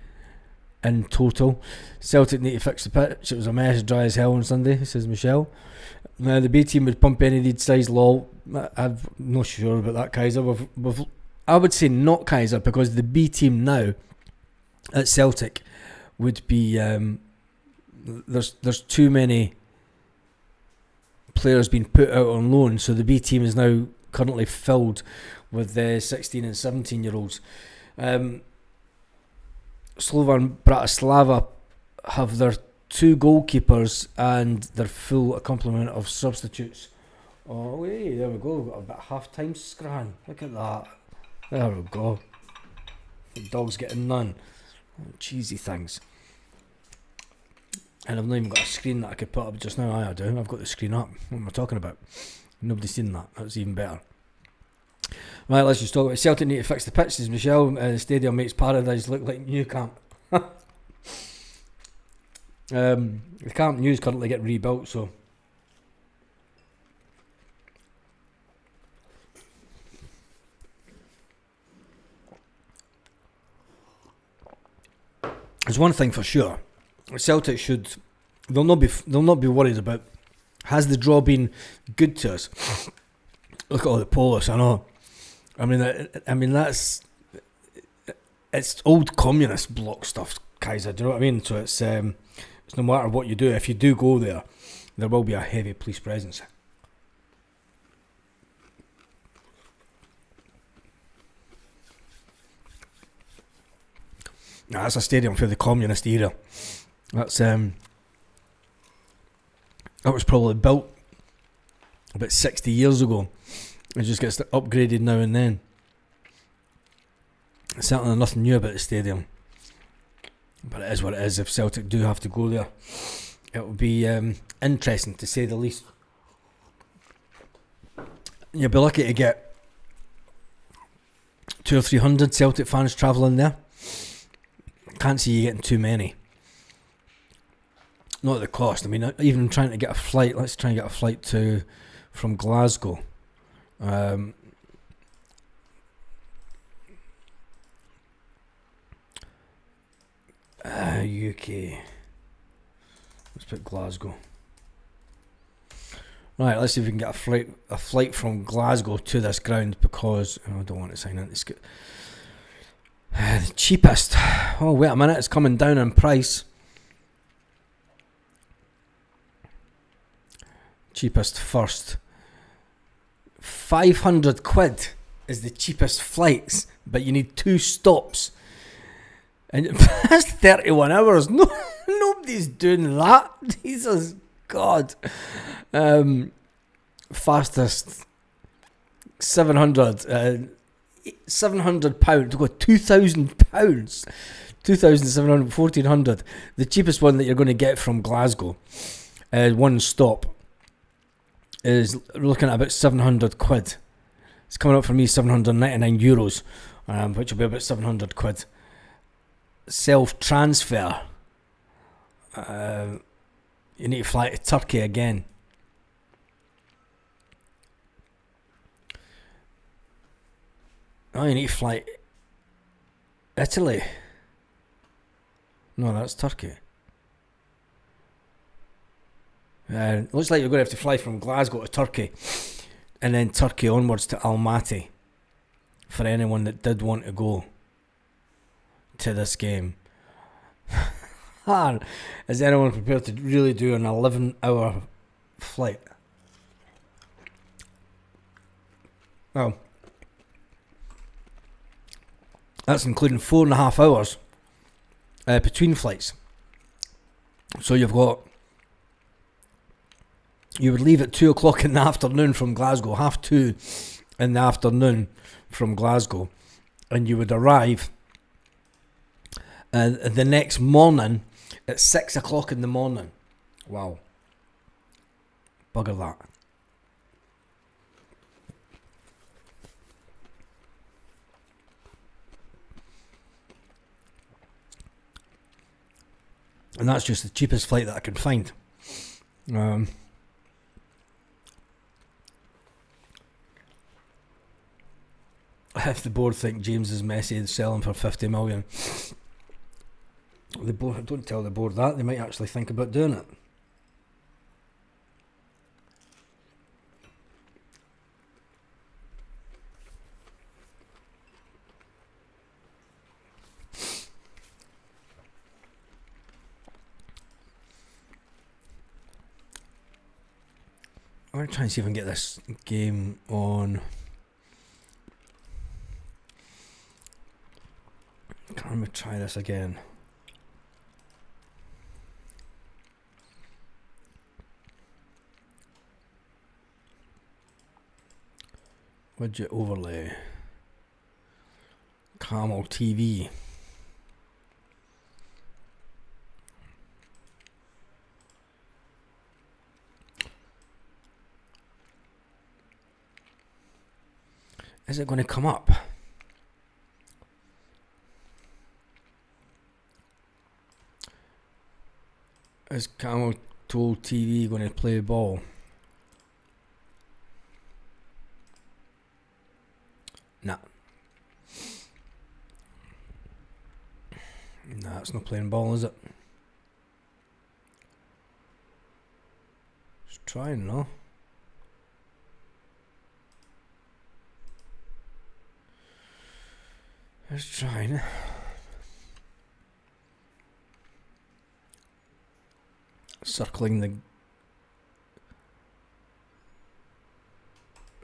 in total. Celtic need to fix the pitch. It was a mess, dry as hell on Sunday, says Michelle. Now the B team would pump any lead size. Lol. I'm not sure about that, Kaiser. I would say not Kaiser, because the B team now at Celtic would be there's too many players being put out on loan, so the B team is now currently filled with 16 and 17 year olds. Slovan Bratislava have their 2 goalkeepers and their full complement of substitutes. Oh, hey, there we go. We've got a bit of half-time scran. Look at that. There we go. The dog's getting none. Cheesy things. And I've not even got a screen that I could put up just now. I do. I've got the screen up. What am I talking about? Nobody's seen that. That's even better. Right, let's just talk about Celtic need to fix the pitch, says Michelle. The stadium makes Paradise look like New Camp. The Camp New's currently getting rebuilt, so there's one thing for sure. Celtic should they'll not be worried about. Has the draw been good to us? Look at all the Polish. I know. I mean that's it's old communist bloc stuff, Kaiser. Do you know what I mean? So it's no matter what you do, if you do go there, there will be a heavy police presence. Now, that's a stadium for the communist era. That's that was probably built about 60 years ago. It just gets upgraded now and then. Certainly nothing new about the stadium, but it is what it is. If Celtic do have to go there, it will be interesting to say the least. You'll be lucky to get 200 or 300 Celtic fans travelling there. Can't see you getting too many. Not at the cost. I mean, even trying to get a flight. Let's try and get a flight from Glasgow. UK. Let's put Glasgow. Right, let's see if we can get a flight from Glasgow to this ground, because I don't want to sign in. It's good. The cheapest. Oh, wait a minute, it's coming down in price. Cheapest first. 500 quid is the cheapest flights, but you need 2 stops. And that's 31 hours. No, nobody's doing that. Jesus God. Fastest 700 £700 to go £2,000, 2,700, 1,400. The cheapest one that you're going to get from Glasgow, one stop, is looking at about 700 quid. It's coming up for me €799, which will be about 700 quid. Self-transfer, you need to fly to Turkey again. Oh, you need to fly Italy. No, that's Turkey. Looks like you're going to have to fly from Glasgow to Turkey, and then Turkey onwards to Almaty, for anyone that did want to go to this game. Is anyone prepared to really do an 11-hour flight? Well, that's including 4.5 hours between flights. So you would leave at 2 o'clock in the afternoon from Glasgow, 2:30 in the afternoon from Glasgow, and you would arrive the next morning at 6 o'clock in the morning. Wow. Bugger that. And that's just the cheapest flight that I can find. If the board think James is messy and selling for 50 million, the board, don't tell the board that. They might actually think about doing it. I'm going to try and see if I can get this game on. Can we try this again? Widget overlay. Camel TV. Is it going to come up? Is Camel Tool TV going to play ball? Nah. Nah, it's not playing ball, is it? Trying, no? Just trying. Circling the...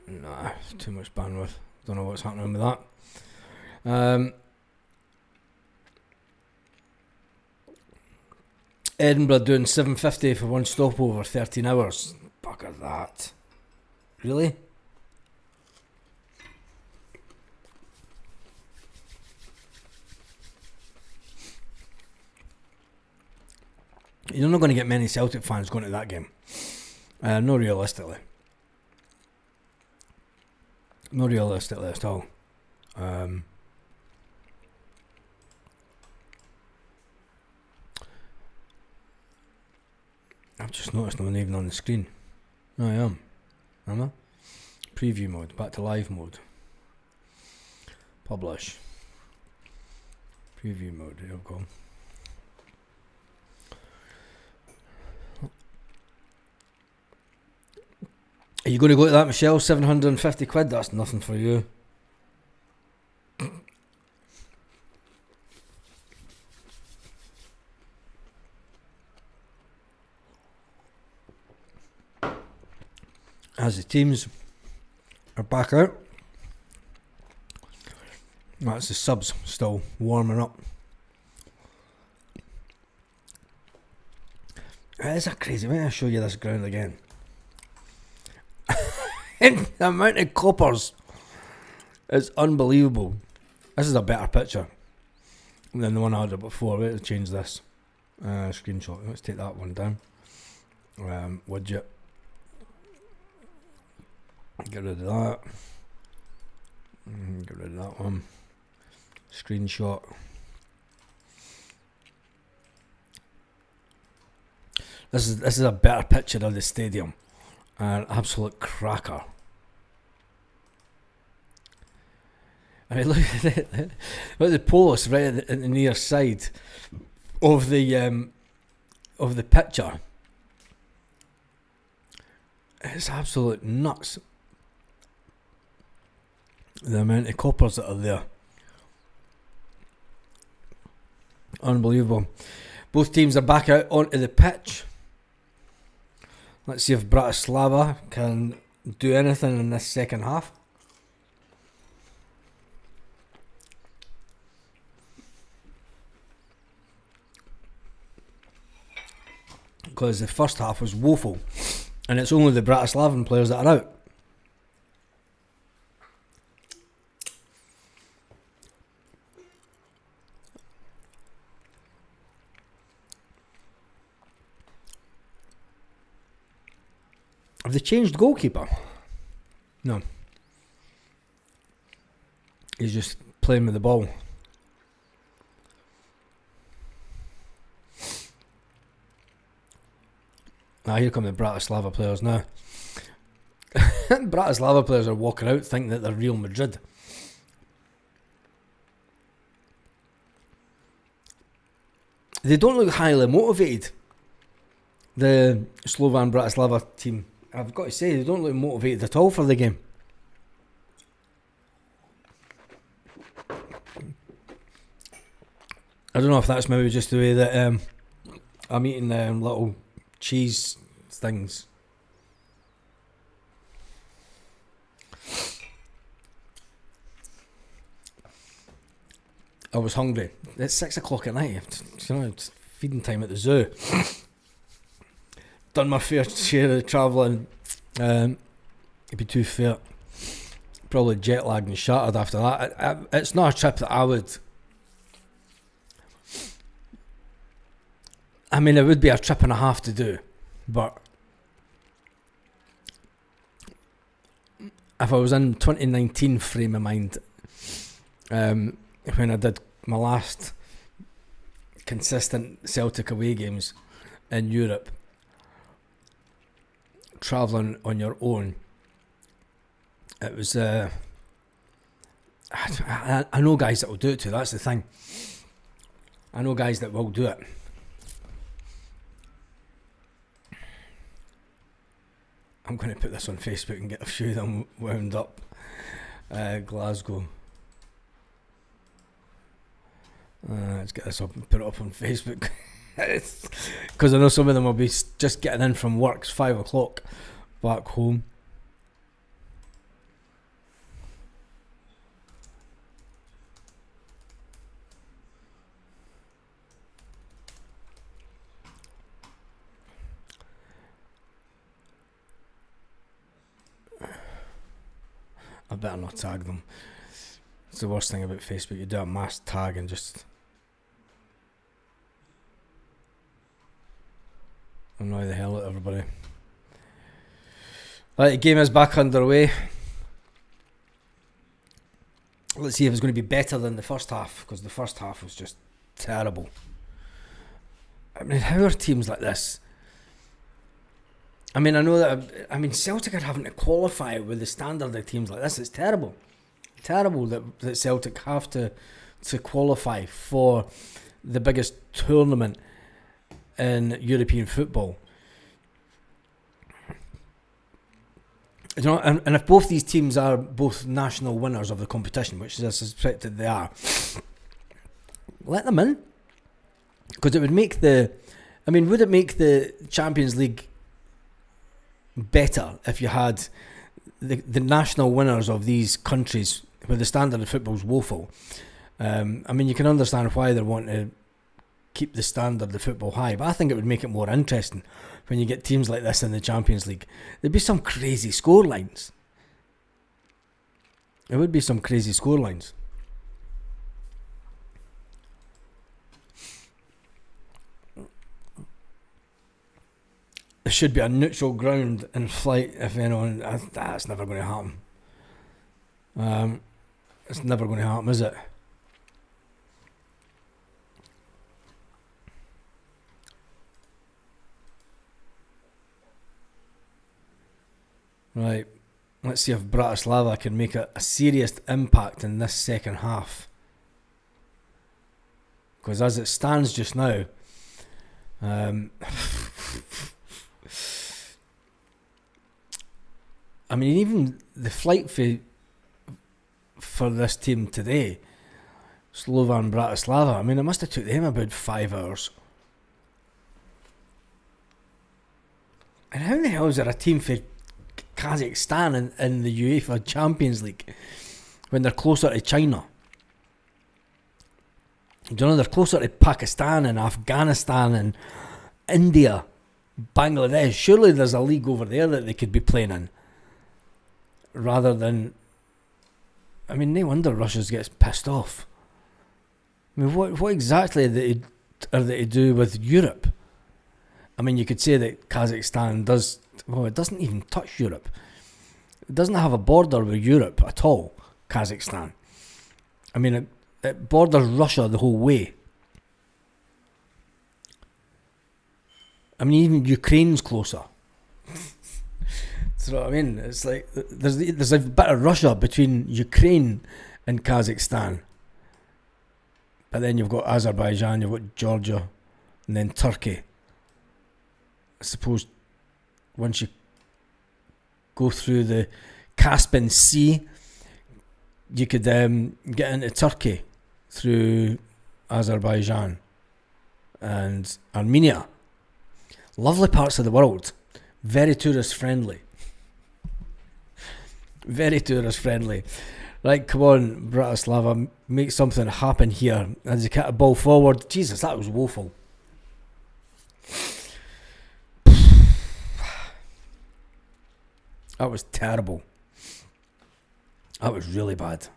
Nah, too much bandwidth. Don't know what's happening with that. Edinburgh doing 750 for one stopover, 13 hours. Bugger that. Really? You're not going to get many Celtic fans going to that game. No, realistically. Not realistically at all. I've just noticed no one even on the screen. No, I am. Am I? Preview mode. Back to live mode. Publish. Preview mode. There we go. Are you going to go to that, Michelle? 750 quid? That's nothing for you. As the teams are back out, that's the subs still warming up. It is a crazy. Let me show you this ground again. And the amount of coppers is unbelievable. This is a better picture than the one I had before. Let's change this screenshot. Let's take that one down. Widget. Get rid of that. Get rid of that one. Screenshot. This is a better picture of the stadium. An absolute cracker. I mean, look at it. Look at the polos right at the near side of the picture. It's absolute nuts. The amount of coppers that are there. Unbelievable. Both teams are back out onto the pitch. Let's see if Bratislava can do anything in this second half. Because the first half was woeful. And it's only the Bratislavan players that are out. Have they changed goalkeeper? No. He's just playing with the ball. Here come the Bratislava players now. Bratislava players are walking out thinking that they're Real Madrid. They don't look highly motivated. The Slovan Bratislava team. I've got to say, they don't look motivated at all for the game. I don't know if that's maybe just the way that I'm eating little cheese things. I was hungry. It's 6 o'clock at night. You know, it's feeding time at the zoo. Done my fair share of travelling. It'd be too fair. Probably jet lagged and shattered after that. It's not a trip that I would. I mean, it would be a trip and a half to do, but if I was in 2019 frame of mind, when I did my last consistent Celtic away games in Europe, travelling on your own, it was I know guys that will do it too. That's the thing. I know guys that will do it. I'm going to put this on Facebook and get a few of them wound up. Glasgow. Let's get this up and put it up on Facebook. Because I know some of them will be just getting in from work. It's 5 o'clock back home. I better not tag them. It's the worst thing about Facebook. You do a mass tag and just annoy the hell out of everybody. Right, the game is back underway. Let's see if it's going to be better than the first half, because the first half was just terrible. I mean, how are teams like this? I mean, I know that. I mean, Celtic are having to qualify with the standard of teams like this. It's terrible. Terrible that Celtic have to qualify for the biggest tournament in European football. You know, and if both these teams are both national winners of the competition, which I suspect that they are, let them in. Because it would make the... I mean, would it make the Champions League better if you had the national winners of these countries where the standard of football is woeful? I mean, you can understand why they want to keep the standard of football high, but I think it would make it more interesting when you get teams like this in the Champions League. There'd be some crazy score lines. There would be some crazy score lines. There should be a neutral ground in flight, if anyone. That's never going to happen. It's never going to happen, is it? Right. Let's see if Bratislava can make a serious impact in this second half. Because as it stands just now, I mean, even the flight for this team today, Slovan Bratislava, I mean, it must have took them about 5 hours. And how the hell is there a team for Kazakhstan in the UEFA Champions League when they're closer to China? Do you know, they're closer to Pakistan and Afghanistan and India, Bangladesh. Surely there's a league over there that they could be playing in. Rather than... I mean, no wonder Russia gets pissed off. I mean, what exactly are they to do with Europe? I mean, you could say that Kazakhstan does... Well, it doesn't even touch Europe. It doesn't have a border with Europe at all, Kazakhstan. I mean, it borders Russia the whole way. I mean, even Ukraine's closer. You know what I mean? It's like there's a bit of Russia between Ukraine and Kazakhstan. But then you've got Azerbaijan, you've got Georgia, and then Turkey. I suppose once you go through the Caspian Sea, you could get into Turkey through Azerbaijan and Armenia. Lovely parts of the world. Very tourist friendly. Very tourist friendly. Right, come on, Bratislava, make something happen here. As you get a ball forward. Jesus, that was woeful. That was terrible. That was really bad.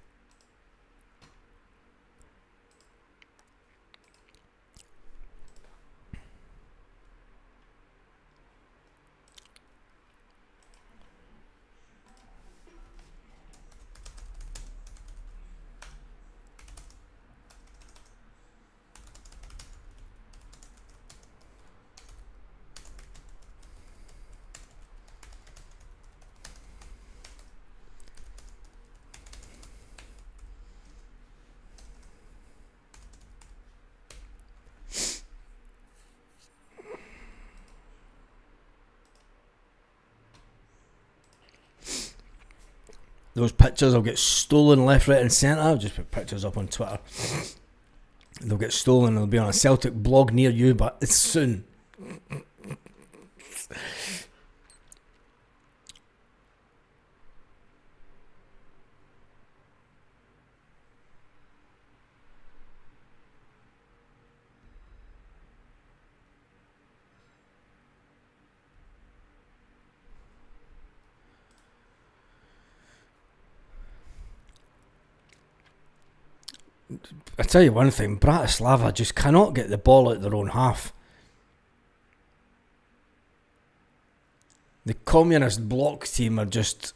those pictures will get stolen left, right and centre. I'll just put pictures up on Twitter. They'll get stolen, they'll be on a Celtic blog near you, but it's soon. I tell you one thing, Bratislava just cannot get the ball out their own half. The communist bloc team are just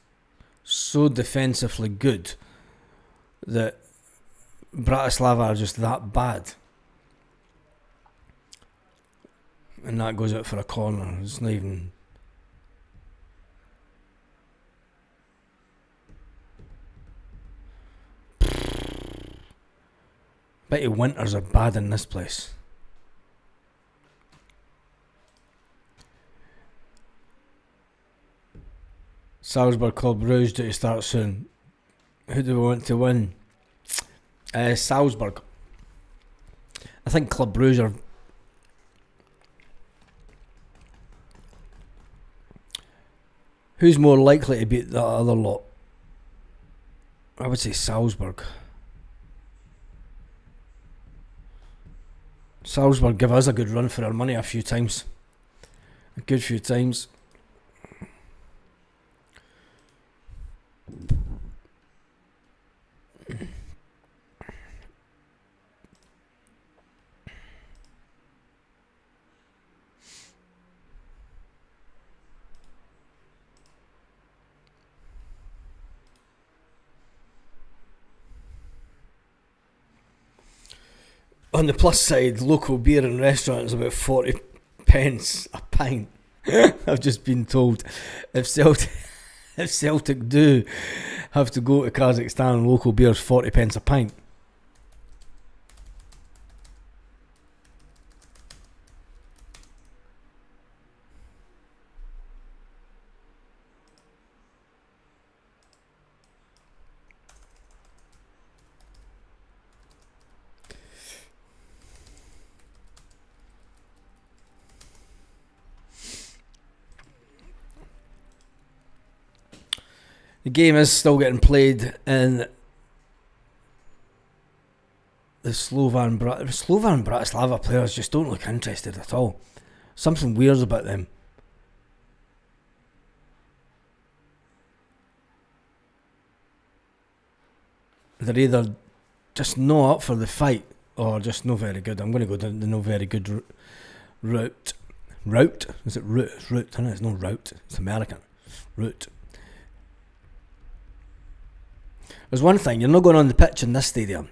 so defensively good that Bratislava are just that bad. And that goes out for a corner. It's not even... Bet you winters are bad in this place. Salzburg Club Rouge due to start soon. Who do we want to win? Salzburg. I think Club Rouge are... Who's more likely to beat that other lot? I would say Salzburg. Salzburg give us a good run for our money a few times. A good few times. On the plus side, local beer and restaurants about 40 pence a pint. I've just been told if Celtic do have to go to Kazakhstan, local beer's 40 pence a pint. The game is still getting played in the Slovan Bratislava players just don't look interested at all. Something weird about them. They're either just not up for the fight or just not very good. I'm going to go down the no very good route. Route? Is it route? It's route, isn't it? It's no route. It's American. Route. There's one thing, you're not going on the pitch in this stadium.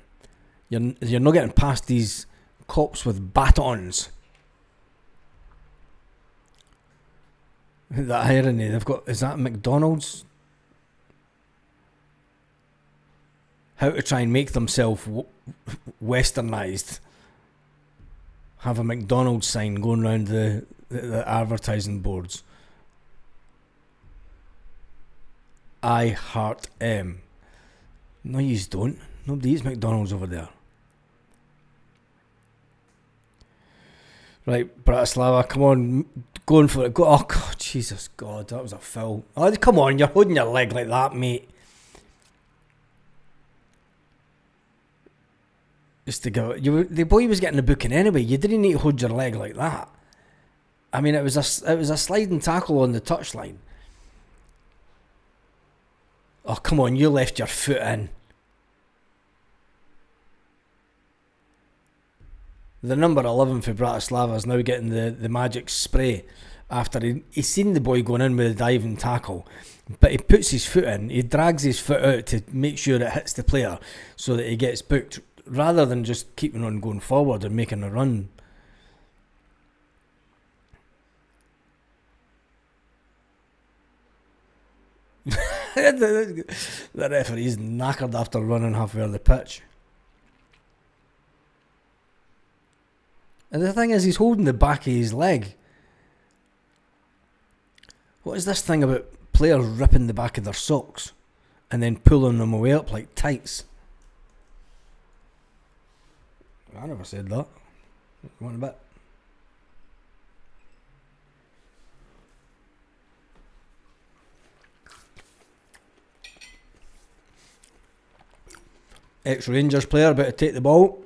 You're not getting past these cops with batons. That irony, they've got, is that McDonald's? How to try and make themselves westernised. Have a McDonald's sign going around the advertising boards. I heart M. No, you don't. Nobody eats McDonald's over there. Right, Bratislava, come on, going for it. Go! Oh God, Jesus God, that was a foul. Oh, come on, you're holding your leg like that, mate. Just to go, the boy was getting the booking anyway. You didn't need to hold your leg like that. I mean, it was a sliding tackle on the touchline. Oh, come on, you left your foot in. The number 11 for Bratislava is now getting the magic spray after he's seen the boy going in with a diving tackle. But he puts his foot in, he drags his foot out to make sure it hits the player so that he gets booked, rather than just keeping on going forward and making a run. The referee's knackered after running halfway on the pitch. And the thing is, he's holding the back of his leg. What is this thing about players ripping the back of their socks and then pulling them away up like tights. I never said that. One bit. Ex-Rangers player about to take the ball.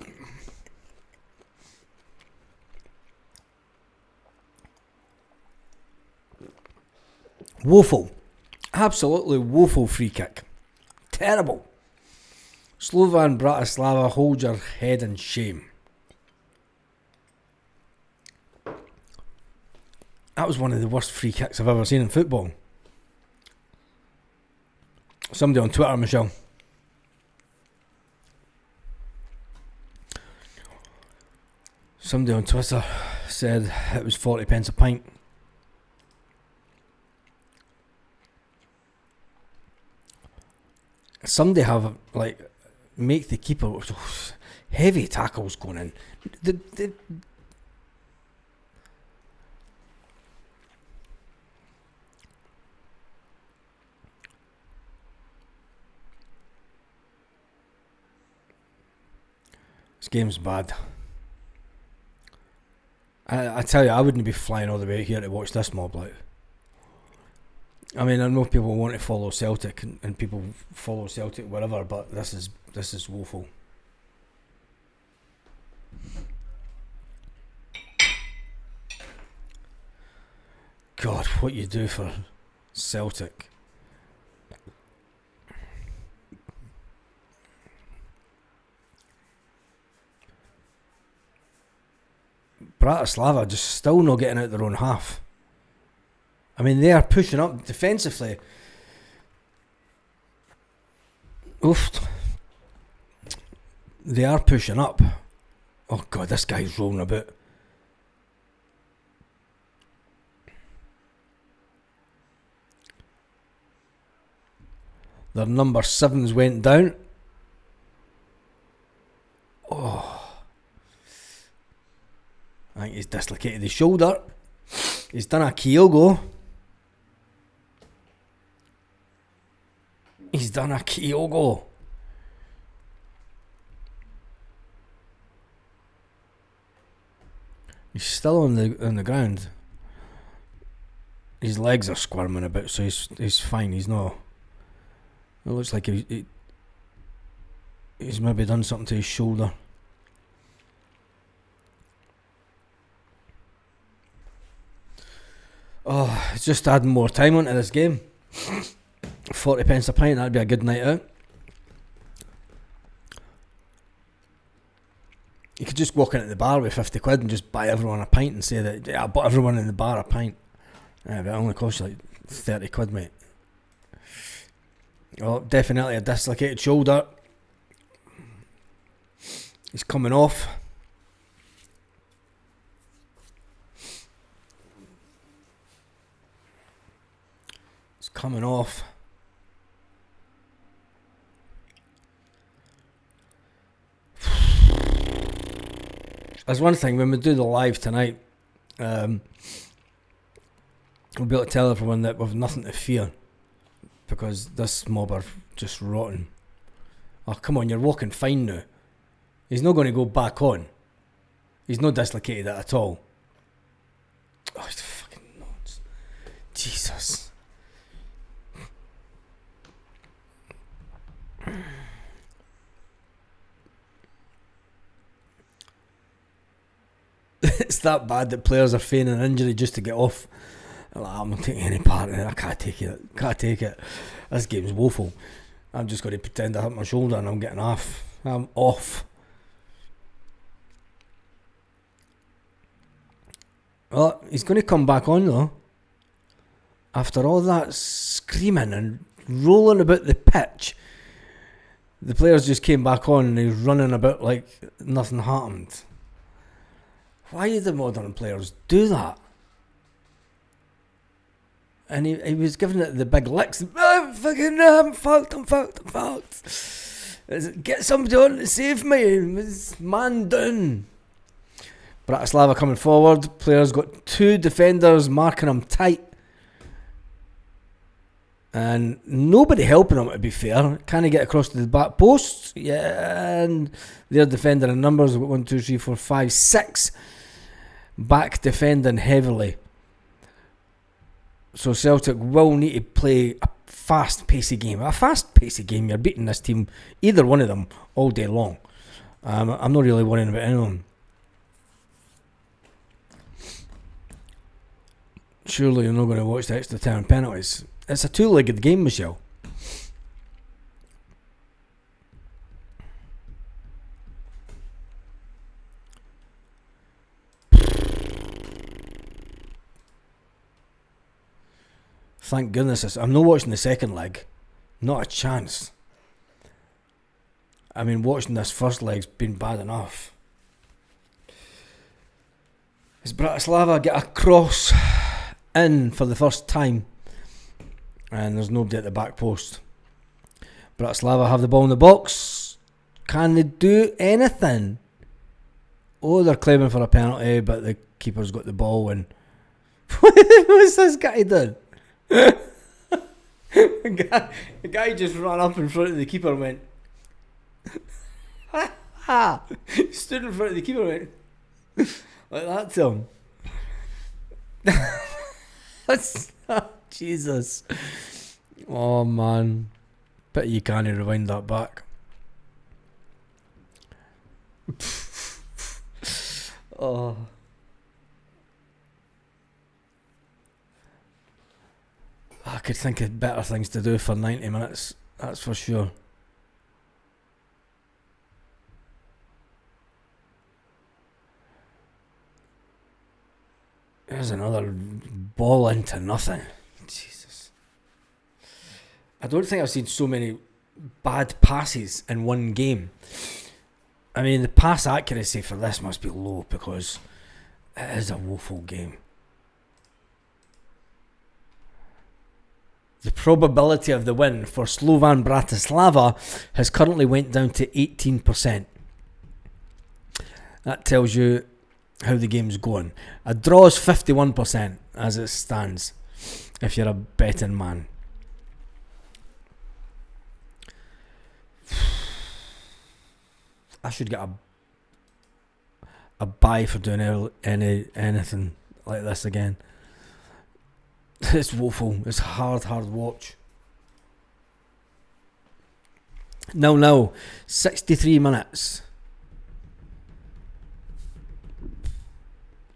Woeful. Absolutely woeful free kick. Terrible. Slovan Bratislava, hold your head in shame. That was one of the worst free kicks I've ever seen in football. Somebody on Twitter, Michelle. Somebody on Twitter said it was 40 pence a pint. Somebody have, like, make the keeper heavy tackles going in. This game's bad. I tell you, I wouldn't be flying all the way here to watch this mob. Like, I mean, I know people want to follow Celtic and people follow Celtic wherever, but this is woeful. God, what you do for Celtic. Bratislava just still not getting out their own half. I mean, they are pushing up defensively. Oof. They are pushing up. Oh God, this guy's rolling about. Their number 7s went down. Oh. I think he's dislocated his shoulder. He's done a Kyogo. He's done a Kyogo. He's still on the ground. His legs are squirming about, so he's fine. He's not. It looks like he's maybe done something to his shoulder. Oh, it's just adding more time onto this game. 40 pence a pint, that'd be a good night out. You could just walk into the bar with 50 quid and just buy everyone a pint and say that, yeah, I bought everyone in the bar a pint. Yeah, but it only costs you like 30 quid, mate. Oh, definitely a dislocated shoulder. He's coming off. Coming off. There's one thing, when we do the live tonight, we'll be able to tell everyone that we've nothing to fear, because this mob are just rotten. Oh, come on, you're walking fine now. He's not going to go back on. He's not dislocated it at all. Oh, it's fucking nuts. Jesus. It's that bad that players are feigning an injury just to get off. Like, I'm not taking any part in it. I can't take it. This game's woeful. I'm just going to pretend I hurt my shoulder and I'm getting off. I'm off. Oh, he's going to come back on though. After all that screaming and rolling about the pitch, the players just came back on and he's running about like nothing happened. Why do the modern players do that? And he was giving it the big licks. I'm fucked. Get somebody on to save me. Man down. Bratislava coming forward. Players got two defenders marking him tight. And nobody helping him, to be fair. Can he get across to the back post? Yeah, and they're defending in numbers. 1, 2, 3, 4, 5, 6. Back defending heavily. So Celtic will need to play a fast-paced game. A fast-paced game, you're beating this team, either one of them, all day long. I'm not really worrying about anyone. Surely you're not going to watch the extra time penalties. It's a two-legged game, Michelle. Thank goodness I'm not watching the second leg. Not a chance. I mean, watching this first leg's been bad enough. As Bratislava get a cross in for the first time, and there's nobody at the back post. Bratislava have the ball in the box. Can they do anything? Oh, they're claiming for a penalty, but the keeper's got the ball. And what's this guy doing? The guy just ran up in front of the keeper and went, stood in front of the keeper and went like that to him. Jesus. Oh man. Bet you can't rewind that back. Oh. I could think of better things to do for 90 minutes, that's for sure. There's another ball into nothing. Jesus. I don't think I've seen so many bad passes in one game. I mean, the pass accuracy for this must be low because it is a woeful game. The probability of the win for Slovan Bratislava has currently went down to 18%. That tells you how the game's going. A draw is 51% as it stands, if you're a betting man. I should get a buy for doing anything like this again. It's woeful. It's hard watch. No. 63 minutes.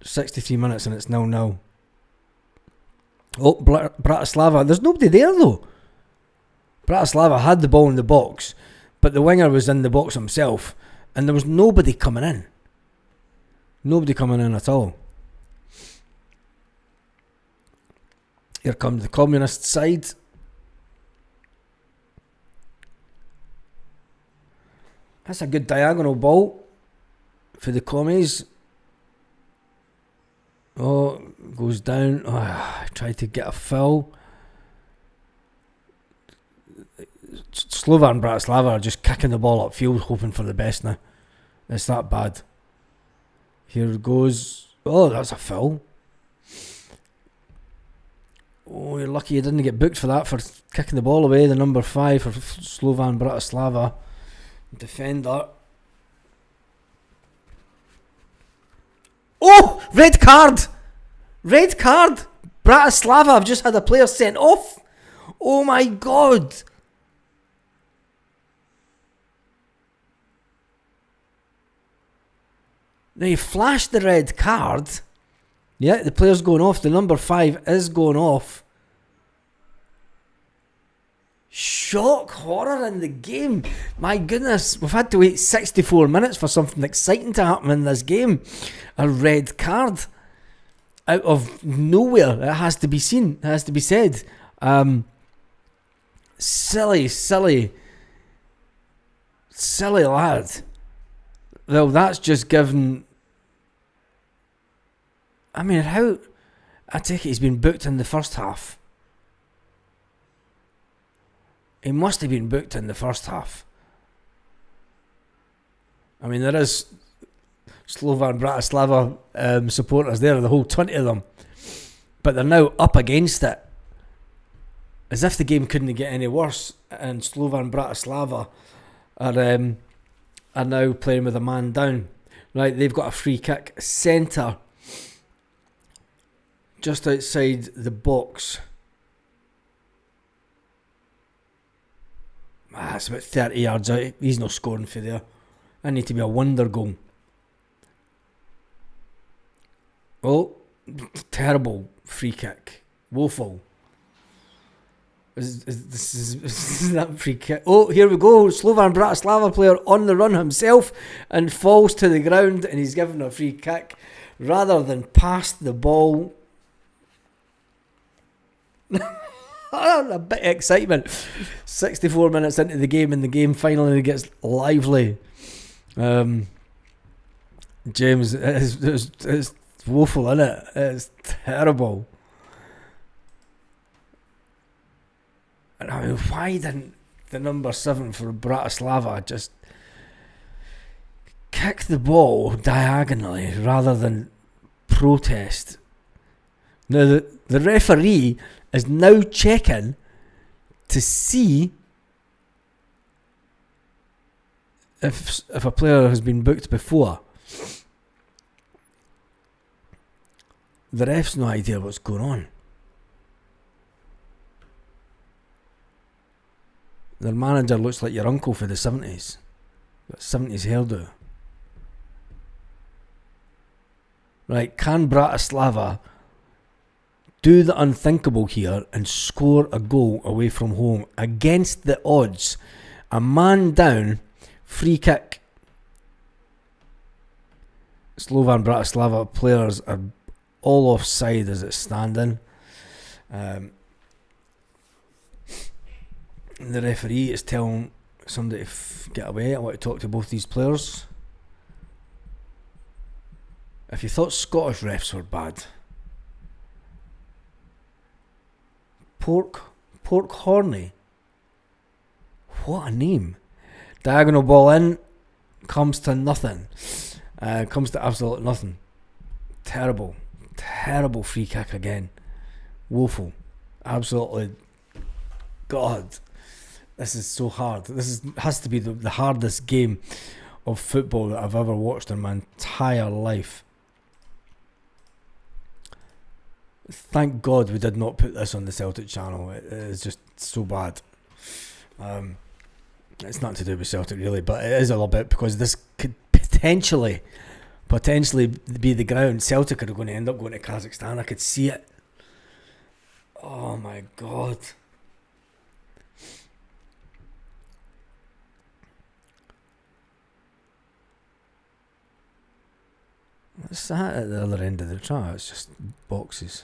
63 minutes and it's 0-0. Oh, Bratislava. There's nobody there though. Bratislava had the ball in the box, but the winger was in the box himself, and there was nobody coming in. Nobody coming in at all. Here comes the communist side. That's a good diagonal ball for the commies. Oh, goes down. Oh, tried to get a foul. Slovan Bratislava are just kicking the ball upfield, hoping for the best now. It's that bad. Here it goes. Oh, that's a foul. Oh, you're lucky you didn't get booked for that, for kicking the ball away. The number 5 for Slovan Bratislava. Defender. Oh! Red card! Red card! Bratislava have just had a player sent off. Oh my god! Now you flashed the red card. Yeah, the player's going off. The number 5 is going off. Shock horror in the game. My goodness, we've had to wait 64 minutes for something exciting to happen in this game. A red card out of nowhere. It has to be seen. It has to be said. Silly lad. Well, that's just given. I mean, how? I take it he's been booked in the first half. He must have been booked in the first half. I mean, there is Slovan Bratislava supporters there, the whole 20 of them. But they're now up against it. as if the game couldn't get any worse, and Slovan Bratislava are now playing with a man down. Right, they've got a free kick, centre, just outside the box. It's about 30 yards out. He's not scoring for there. That need to be a wonder goal. Oh, terrible free kick. Woeful. Is that free kick? Oh, here we go. Slovan Bratislava player on the run himself and falls to the ground, and he's given a free kick rather than pass the ball. A bit of excitement. 64 minutes into the game, and the game finally gets lively. James, it's woeful, isn't it? It's terrible. And I mean, why didn't the number 7 for Bratislava just kick the ball diagonally rather than protest? Now the referee is now checking to see if a player has been booked before. The ref's no idea what's going on. Their manager looks like your uncle for the 70s. Got 70s hairdo. Right, can Bratislava do the unthinkable here and score a goal away from home against the odds? A man down, free kick. Slovan Bratislava players are all offside as it's standing. The referee is telling somebody to get away. I want to talk to both these players. If you thought Scottish refs were bad, Pork Horny. What a name. Diagonal ball in, comes to nothing. Comes to absolute nothing. Terrible free kick again. Woeful. Absolutely. God. This is so hard. This has to be the hardest game of football that I've ever watched in my entire life. Thank God we did not put this on the Celtic channel. It is just so bad. It's nothing to do with Celtic really, but it is a little bit, because this could potentially be the ground Celtic are going to end up going to Kazakhstan. I could see it. Oh my God. What's that at the other end of the track? It's just boxes.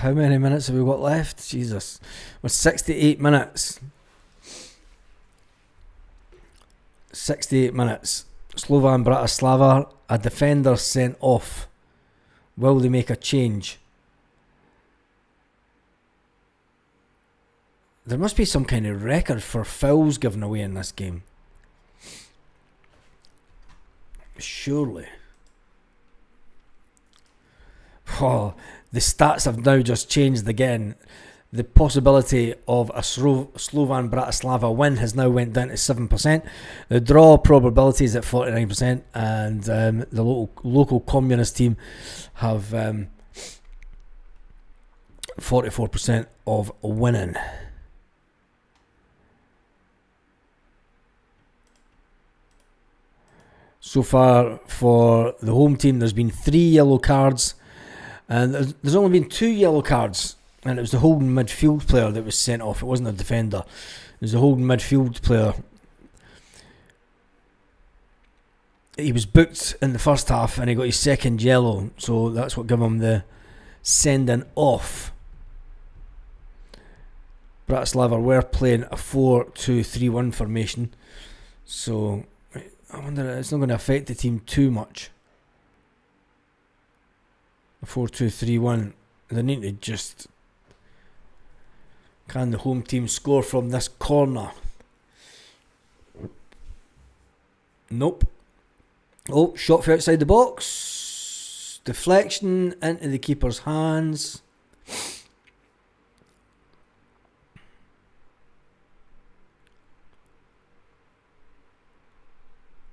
How many minutes have we got left? Jesus. We're 68 minutes. 68 minutes. Slovan Bratislava, a defender sent off. Will they make a change? There must be some kind of record for fouls given away in this game. Surely. Oh, the stats have now just changed again. The possibility of a Slovan Bratislava win has now went down to 7%. The draw probability is at 49%, and the local communist team have 44% of winning. So far for the home team, there's been 3 yellow cards, and there's only been 2 yellow cards, and it was the holding midfield player that was sent off. It wasn't a defender. It was the holding midfield player. He was booked in the first half, and he got his second yellow, so that's what gave him the sending off. Bratislava were playing a 4-2-3-1 formation, so I wonder, it's not going to affect the team too much. A 4-2-3-1. They need to just... Can the home team score from this corner? Nope. Oh, shot from outside the box. Deflection into the keeper's hands.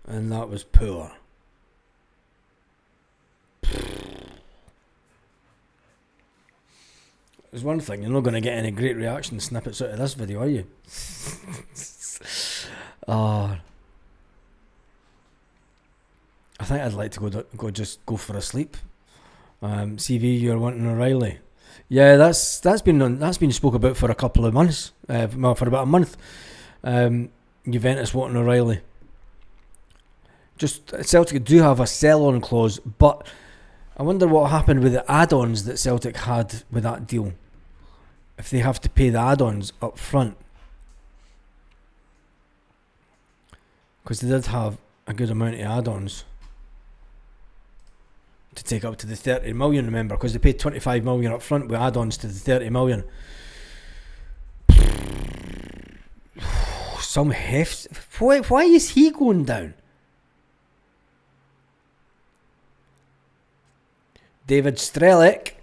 And that was poor. There's one thing, you're not going to get any great reaction snippets out of this video, are you? I think I'd like to go for a sleep. CV, you're wanting O'Reilly. Yeah, that's been spoke about for a couple of months. For about a month. Juventus wanting O'Reilly. Just Celtic do have a sell-on clause, but I wonder what happened with the add-ons that Celtic had with that deal. If they have to pay the add-ons up front, because they did have a good amount of add-ons to take up to the 30 million. Remember, because they paid 25 million up front with add-ons to the 30 million. Some heft. Why is he going down? David Strelic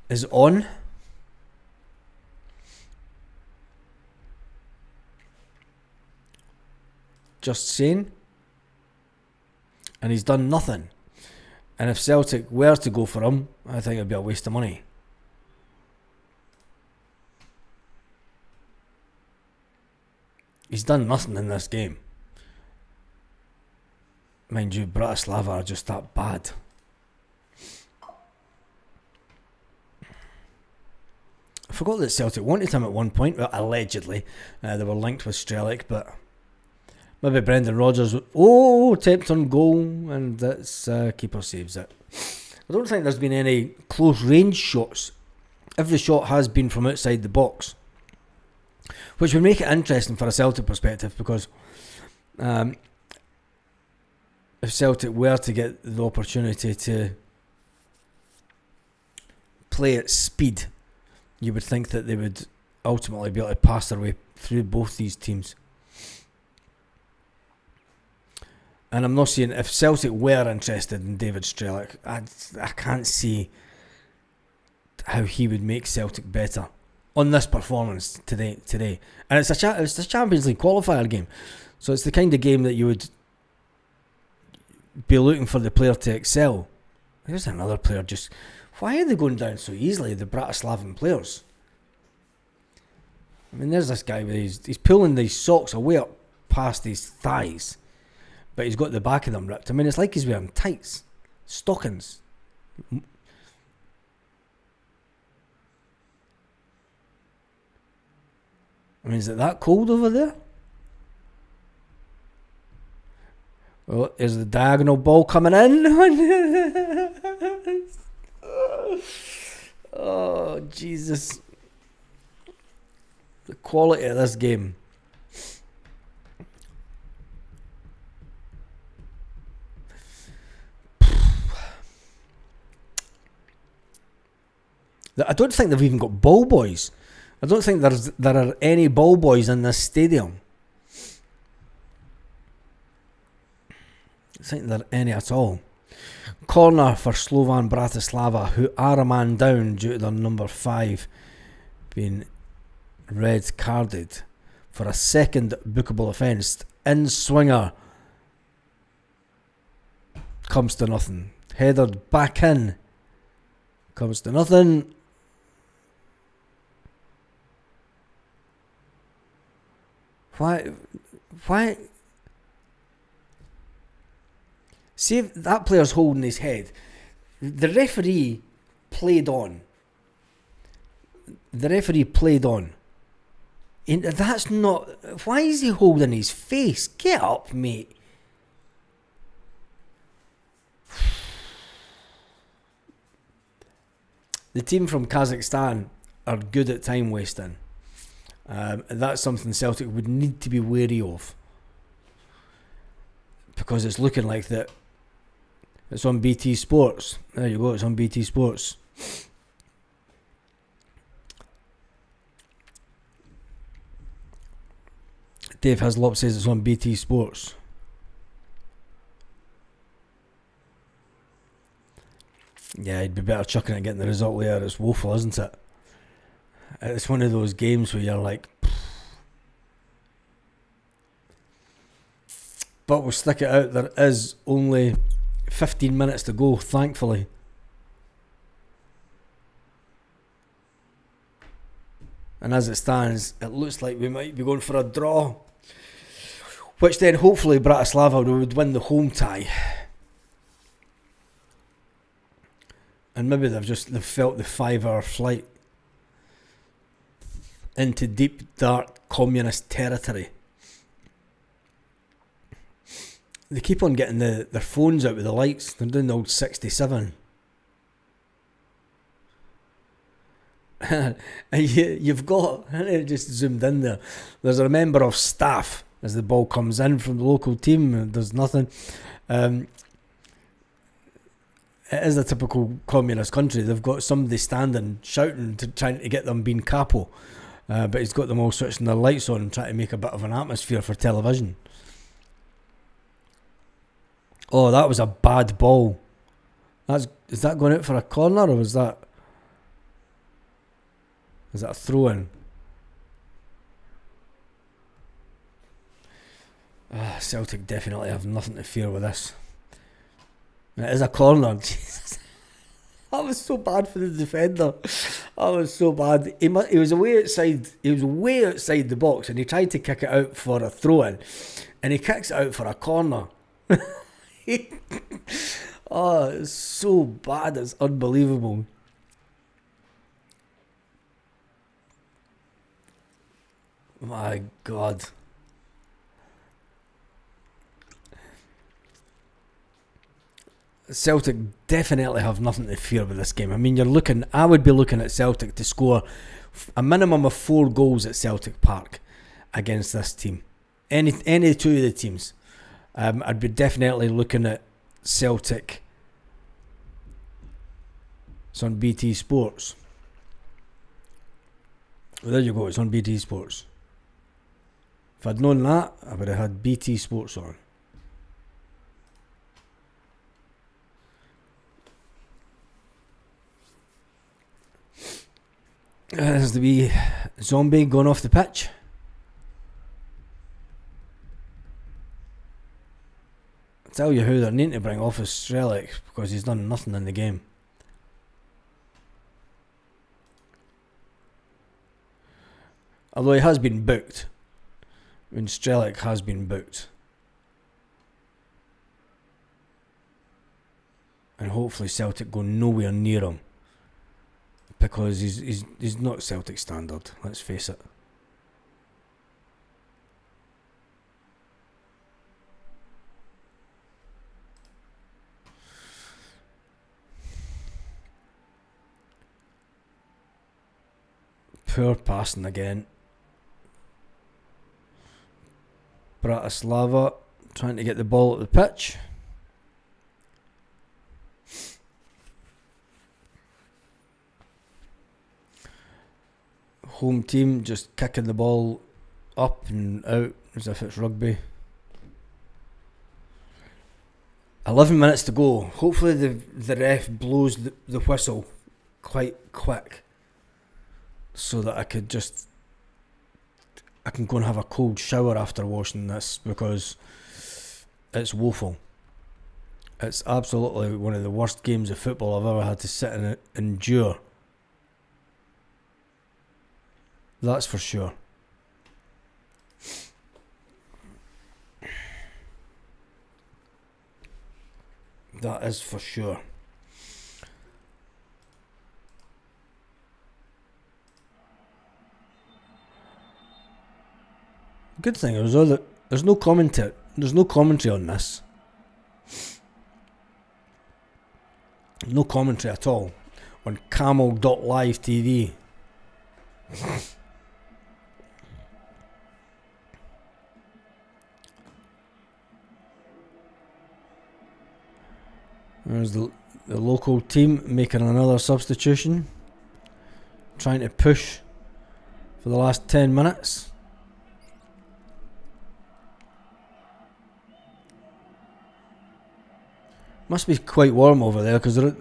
is on. Just saying. And he's done nothing. And if Celtic were to go for him, I think it'd be a waste of money. He's done nothing in this game. Mind you, Bratislava are just that bad. I forgot that Celtic wanted him at one point. Well, allegedly. They were linked with Strelic, but maybe Brendan Rodgers. Attempt on goal, and that's keeper saves it. I don't think there's been any close range shots. Every shot has been from outside the box, which would make it interesting for a Celtic perspective, because if Celtic were to get the opportunity to play at speed, you would think that they would ultimately be able to pass their way through both these teams. And I'm not saying if Celtic were interested in David Strelic, I can't see how he would make Celtic better on this performance today. And it's a Champions League qualifier game, so it's the kind of game that you would be looking for the player to excel. There's another player just... Why are they going down so easily, the Bratislavan players? I mean, there's this guy with he's pulling these socks away up past his thighs, but he's got the back of them ripped. I mean, it's like he's wearing tights, stockings. I mean, is it that cold over there? Oh, there's the diagonal ball coming in. Oh, Jesus. The quality of this game. I don't think they've even got ball boys. I don't think there are any ball boys in this stadium. I think there are any at all. Corner for Slovan Bratislava, who are a man down due to their number 5 being red carded for a second bookable offence. In swinger. Comes to nothing. Headed back in. Comes to nothing. Why? See if that player's holding his head. The referee played on. And that's not... Why is he holding his face? Get up, mate. The team from Kazakhstan are good at time wasting. And that's something Celtic would need to be wary of. Because it's looking like that. It's on BT Sports. There you go, it's on BT Sports. Dave Hislop says it's on BT Sports. Yeah, he'd be better chucking it and getting the result later. It's woeful, isn't it? It's one of those games where you're like, pfft. But we'll stick it out. There is only 15 minutes to go, thankfully. And as it stands, it looks like we might be going for a draw. Which then hopefully Bratislava would win the home tie. And maybe they've felt the 5-hour flight into deep, dark communist territory. They keep on getting their phones out with the lights. They're doing the old 67. And you've got, I just zoomed in there. There's a member of staff as the ball comes in from the local team. And there's nothing. It is a typical communist country. They've got somebody standing, shouting, trying to get them being capo. But he's got them all switching their lights on and trying to make a bit of an atmosphere for television. Oh, that was a bad ball. Is that going out for a corner, or is that a throw-in? Celtic definitely have nothing to fear with this. It is a corner. Jesus. That was so bad for the defender. That was so bad. He was way outside. He was way outside the box, and he tried to kick it out for a throw-in, and he kicks it out for a corner. Oh, it's so bad. It's unbelievable. My God. Celtic definitely have nothing to fear with this game. I mean, I would be looking at Celtic to score a minimum of 4 goals at Celtic Park against this team. Any two of the teams. I'd be definitely looking at Celtic. It's on BT Sports. Well, there you go, it's on BT Sports. If I'd known that, I would have had BT Sports on. There's the wee zombie going off the pitch. I'll tell you who they're needing to bring off is Strelic, because he's done nothing in the game. Although he has been booked. I mean, Strelic has been booked. And hopefully Celtic go nowhere near him. Because he's not Celtic standard, let's face it. Poor passing again. Bratislava trying to get the ball at the pitch. Home team just kicking the ball up and out as if it's rugby. 11 minutes to go. Hopefully the ref blows the whistle quite quick, so that I can go and have a cold shower after watching this, because it's woeful. It's absolutely one of the worst games of football I've ever had to sit and endure. That's for sure. That is for sure. Good thing is there's no commentary. There's no commentary on this. No commentary at all on camel.live TV. There's the local team making another substitution, trying to push for the last 10 minutes. Must be quite warm over there because they're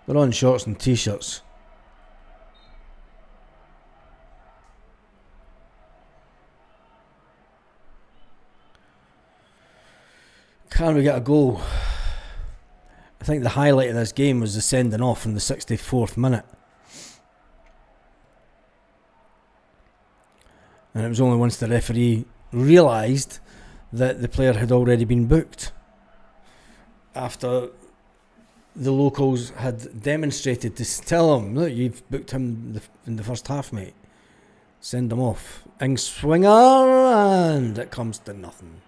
on shorts and t-shirts. Can we get a goal? I think the highlight of this game was the sending off in the 64th minute. And it was only once the referee realised that the player had already been booked, after the locals had demonstrated to tell him, look, you've booked him in the first half, mate. Send him off. Ing swinger, and it comes to nothing.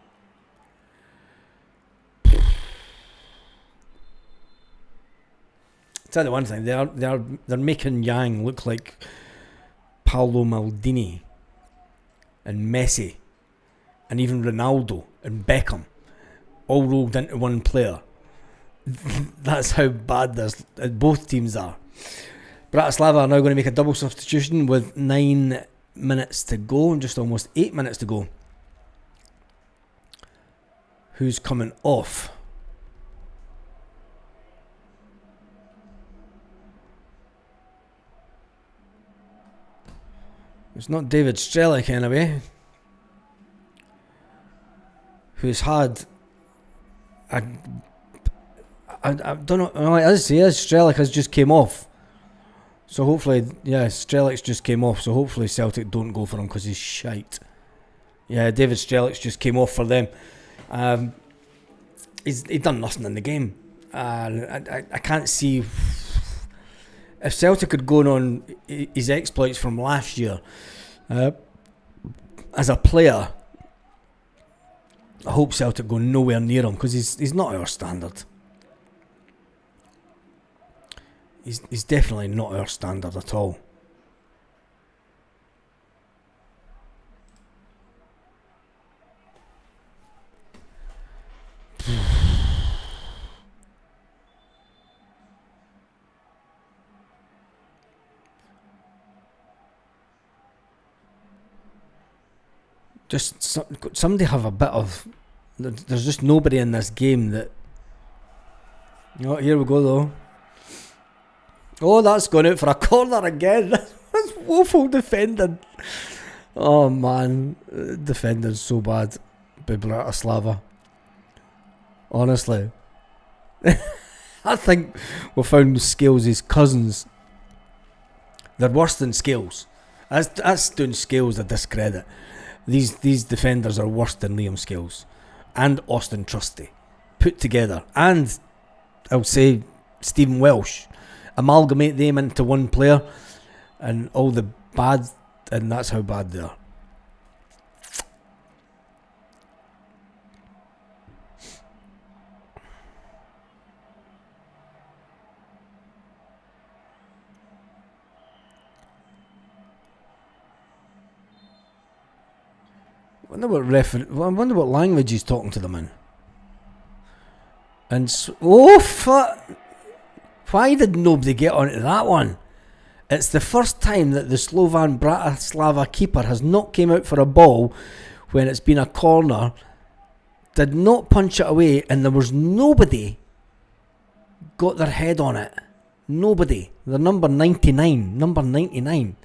Tell you one thing, they're making Yang look like Paolo Maldini and Messi and even Ronaldo and Beckham all rolled into one player. That's how bad both teams are. Bratislava are now going to make a double substitution with 9 minutes to go, and just almost 8 minutes to go. Who's coming off? It's not David Strelic anyway, who's had I don't know. No, it is. Strelic has just came off. So hopefully, Strelic's just came off. So hopefully Celtic don't go for him because he's shite. Yeah, David Strelic's just came off for them. He's done nothing in the game. I can't see if Celtic had gone on his exploits from last year as a player. I hope Celtic go nowhere near him because he's not our standard. He's definitely not our standard at all. Just somebody have a bit of. There's just nobody in this game that. Oh, here we go though. Oh, that's gone out for a corner again. That's woeful defending. Oh man, defending's so bad by Bratislava. Honestly, I think we found Scales' cousins. They're worse than Scales. That's doing Scales a discredit. These defenders are worse than Liam Scales and Austin Trusty put together, and I'll say Stephen Welsh. Amalgamate them into one player and all the bad, and that's how bad they are. I wonder what language he's talking to them in. And why did nobody get onto that one? It's the first time that the Slovan Bratislava keeper has not came out for a ball when it's been a corner, did not punch it away, and there was nobody got their head on it. Nobody. The number 99.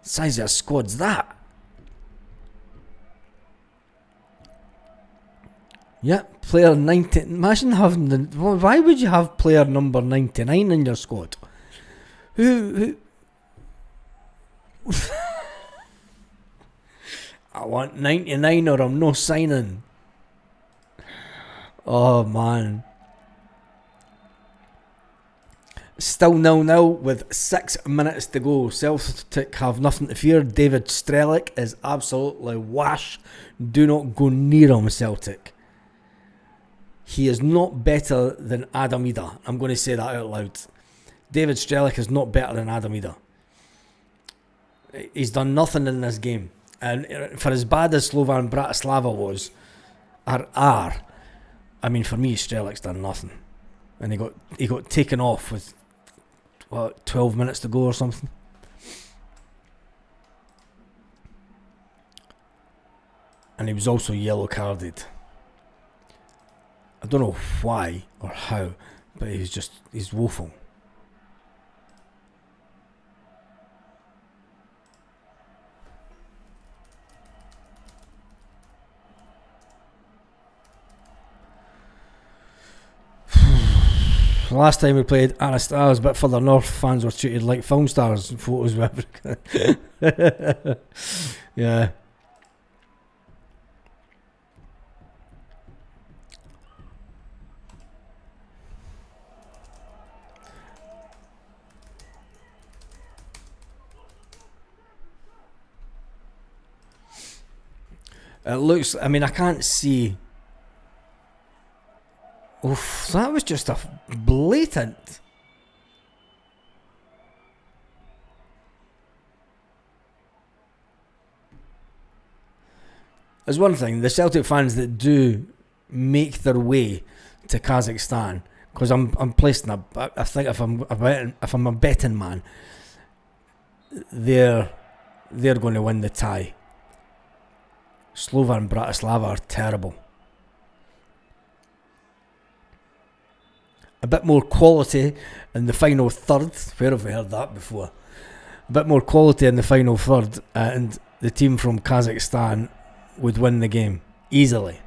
Size of a squad's that? Yep, player 90. Imagine having why would you have player number 99 in your squad? Who? I want 99 or I'm no signing. Oh man. Still 0-0 with 6 minutes to go. Celtic have nothing to fear. David Strelic is absolutely wash. Do not go near him, Celtic. He is not better than Adam Ida. I'm going to say that out loud. David Strelic is not better than Adam Ida. He's done nothing in this game. And for as bad as Slovan Bratislava was, I mean, for me, Strelic's done nothing. And he got taken off with, 12 minutes to go or something. And he was also yellow carded. I don't know why or how, but he's woeful. Last time we played Anastas, a bit further north, fans were treated like film stars in photos with everything. Yeah. It looks, I mean, I can't see. Oof, that was just a blatant. There's one thing, the Celtic fans that do make their way to Kazakhstan, because I'm placing I think if I'm a betting man, they're going to win the tie. Slovan Bratislava are terrible. A bit more quality in the final third. Where have we heard that before? A bit more quality in the final third, and the team from Kazakhstan would win the game easily,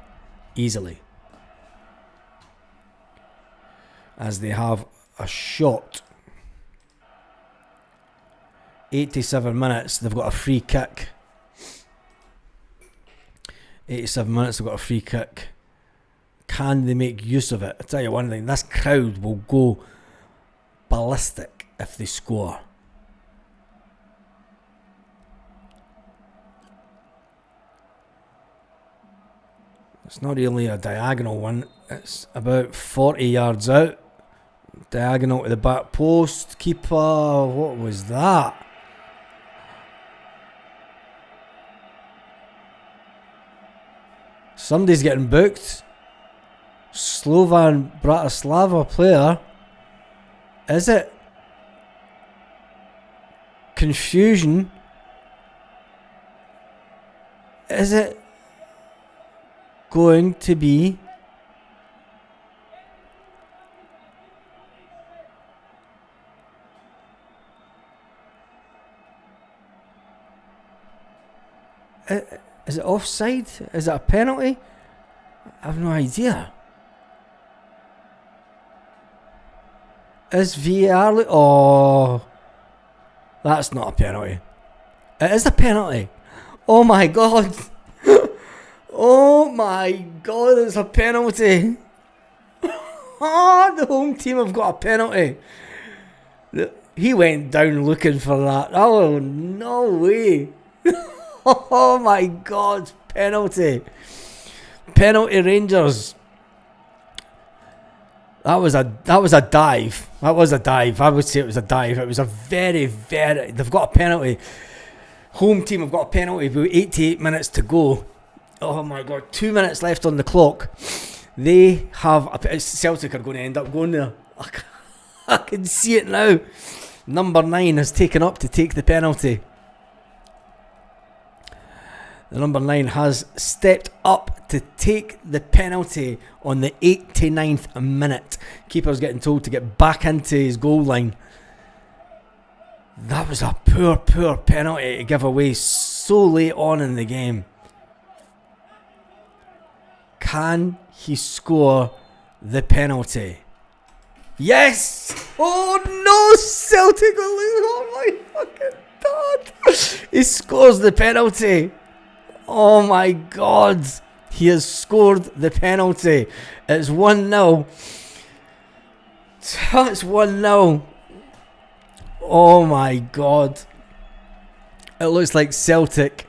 as they have a shot. 87 minutes, they've got a free kick. 87 minutes, they've got a free kick. Can they make use of it? I'll tell you one thing, this crowd will go ballistic if they score. It's not really a diagonal one, it's about 40 yards out. Diagonal to the back post. Keeper, what was that? Somebody's getting booked. Slovan Bratislava player. Is it? Confusion. Is it going to be is it offside? Is it a penalty? I have no idea. Is VAR? Oh, that's not a penalty. It is a penalty. Oh my god. Oh my god, it's a penalty. Oh, the home team have got a penalty. He went down looking for that. Oh, no way. Oh my god, penalty. Penalty Rangers. That was a dive. That was a dive. I would say it was a dive. It was a very, they've got a penalty. Home team have got a penalty with 88 minutes to go. Oh my god, 2 minutes left on the clock. They have Celtic are going to end up going there. I can see it now. Number 9 has taken up to take the penalty. The number 9 has stepped up to take the penalty on the 89th minute. Keeper's getting told to get back into his goal line. That was a poor penalty to give away so late on in the game. Can he score the penalty? Yes! Oh no, Celtic will lose. Oh my fucking god. He scores the penalty. Oh my god. He has scored the penalty. It's 1-0. It's 1-0. Oh my god. It looks like Celtic.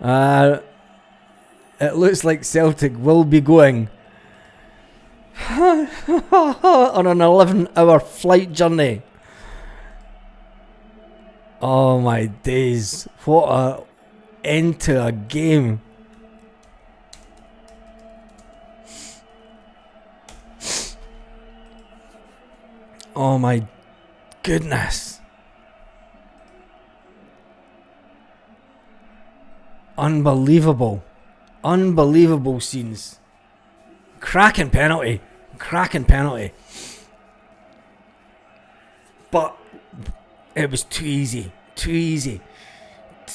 It looks like Celtic will be going on an 11-hour flight journey. Oh my days. What a end to a game. Oh my goodness. Unbelievable. Unbelievable scenes. Cracking penalty. But it was too easy.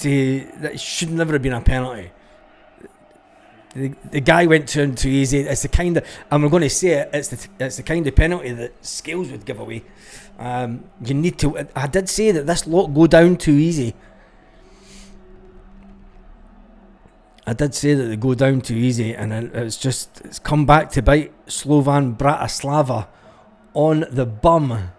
That should never have been a penalty. The guy went to him too easy. It's the kind of, I'm going to say it, it's the kind of penalty that Scales would give away. You need to. I did say that this lot go down too easy. And it's come back to bite Slovan Bratislava on the bum.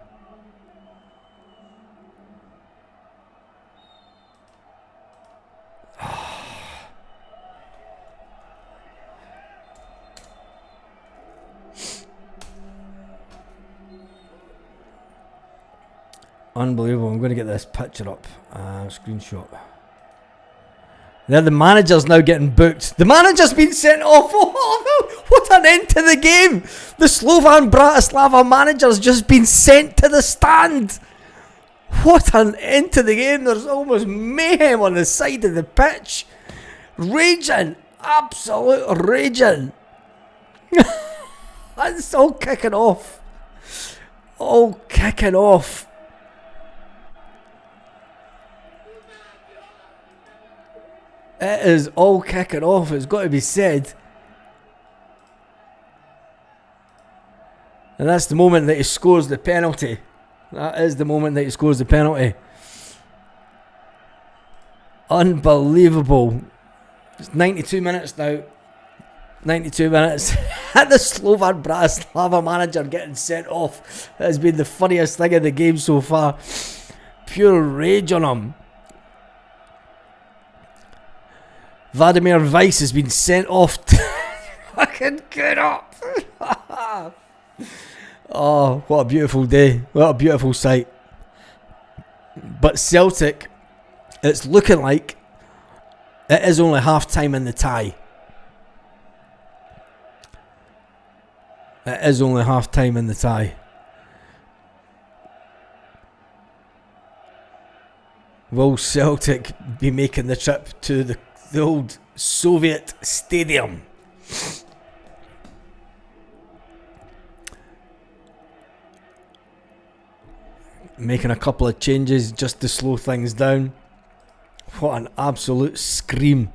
Unbelievable. I'm going to get this picture up. Screenshot. There, the manager's now getting booked. The manager's been sent off. Oh, no. What an end to the game. The Slovan Bratislava manager's just been sent to the stand. What an end to the game. There's almost mayhem on the side of the pitch. Raging. Absolute raging. It's all kicking off. It is all kicking off, it's got to be said. And that's the moment that he scores the penalty. Unbelievable. It's 92 minutes now. 92 minutes. And the Slovan Bratislava manager getting sent off. That has been the funniest thing in the game so far. Pure rage on him. Vladimir Weiss has been sent off. Fucking get up. Oh, what a beautiful day. What a beautiful sight. But Celtic, it's looking like it is only half time in the tie. Will Celtic be making the trip to the old Soviet stadium? Making a couple of changes just to slow things down. What an absolute scream.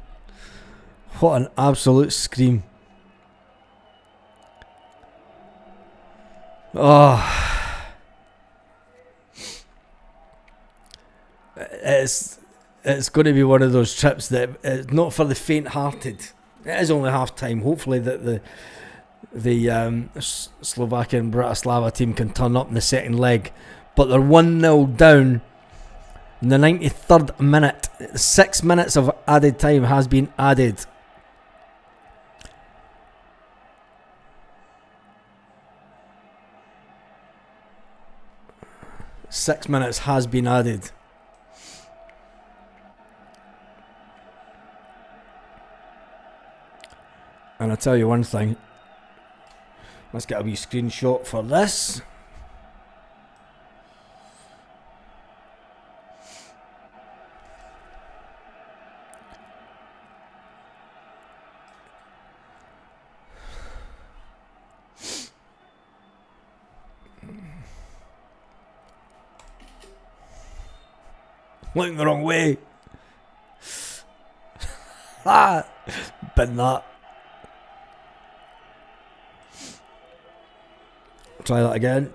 Oh, it's going to be one of those trips that is not for the faint-hearted. It is only half time. Hopefully that the Slovakian Bratislava team can turn up in the second leg, but they're 1-0 down in the 93rd minute. 6 minutes of added time has been added. And I'll tell you one thing. Let's get a wee screenshot for this. Looking the wrong way. Bin that. Try that again.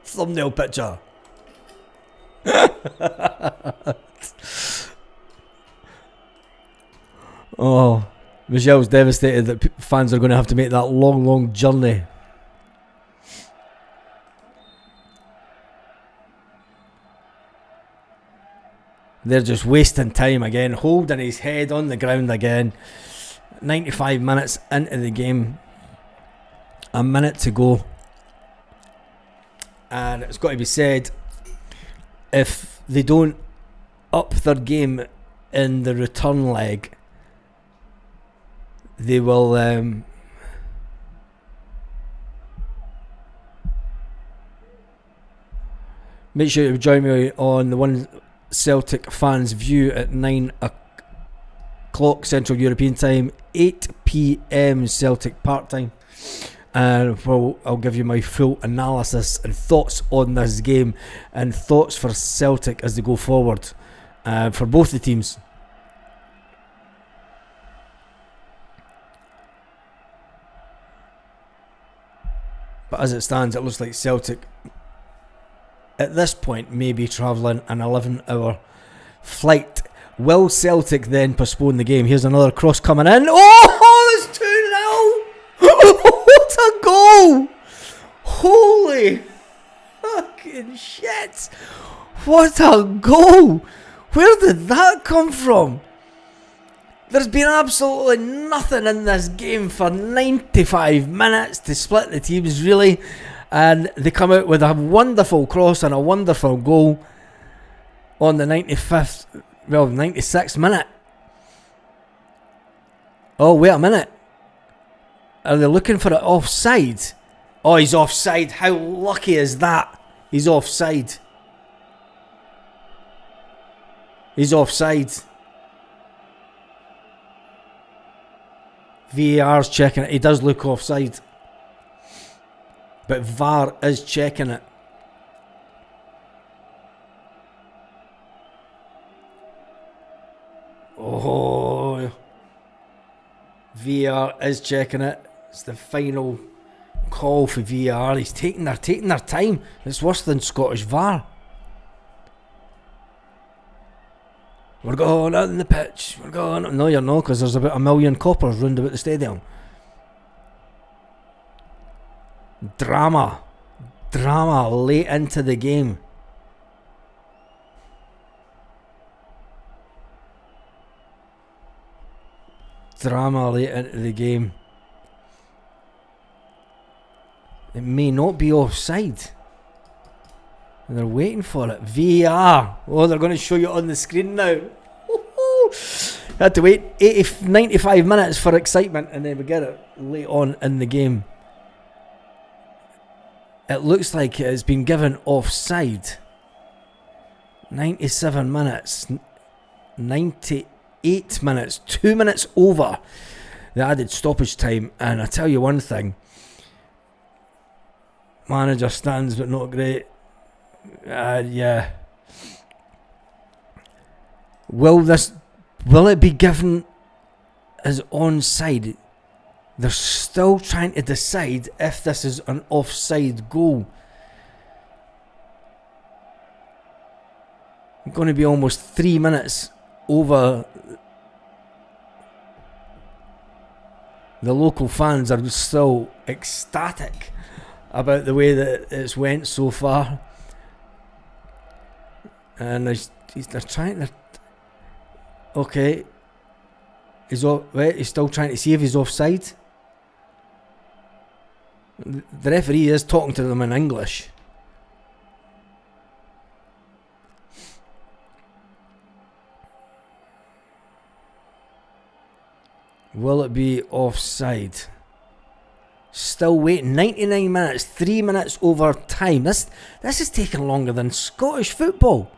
Thumbnail picture. Oh, Michelle's devastated that fans are going to have to make that long journey. They're just wasting time again, holding his head on the ground again. 95 minutes into the game, a minute to go, and it's got to be said, if they don't up their game in the return leg, they will make sure you join me on the One Celtic Fans View at 9 o'clock o'clock Central European time, 8 p.m. Celtic Park time. And I'll give you my full analysis and thoughts on this game and thoughts for Celtic as they go forward for both the teams. But as it stands, it looks like Celtic at this point may be travelling an 11-hour flight. Will Celtic then postpone the game? Here's another cross coming in. Oh, it's 2-0! What a goal! Holy fucking shit! What a goal! Where did that come from? There's been absolutely nothing in this game for 95 minutes to split the teams, really. And they come out with a wonderful cross and a wonderful goal on the 96th minute. Oh, wait a minute. Are they looking for it offside? Oh, he's offside. How lucky is that? He's offside. He's offside. VAR's checking it. He does look offside. But VAR is checking it. Oh. VAR is checking it. It's the final call for VAR. He's taking their time. It's worse than Scottish VAR. We're going out on the pitch. We're going. No, you're not, because there's about 1 million coppers round about the stadium. Drama late into the game. Drama late into the game. It may not be offside. And they're waiting for it. VAR. Oh, they're going to show you on the screen now. Had to wait 95 minutes for excitement, and then we get it late on in the game. It looks like it has been given offside. 97 minutes. 98 minutes. 2 minutes over the added stoppage time. And I tell you one thing. Manager stands but not great. Yeah. Will it be given as onside? They're still trying to decide if this is an offside goal. I'm going to be almost 3 minutes over. The local fans are still ecstatic about the way that it's went so far. And they're trying to... Okay. He's still trying to see if he's offside. The referee is talking to them in English. Will it be offside? Still waiting. 99 minutes. 3 minutes over time. This is taking longer than Scottish football.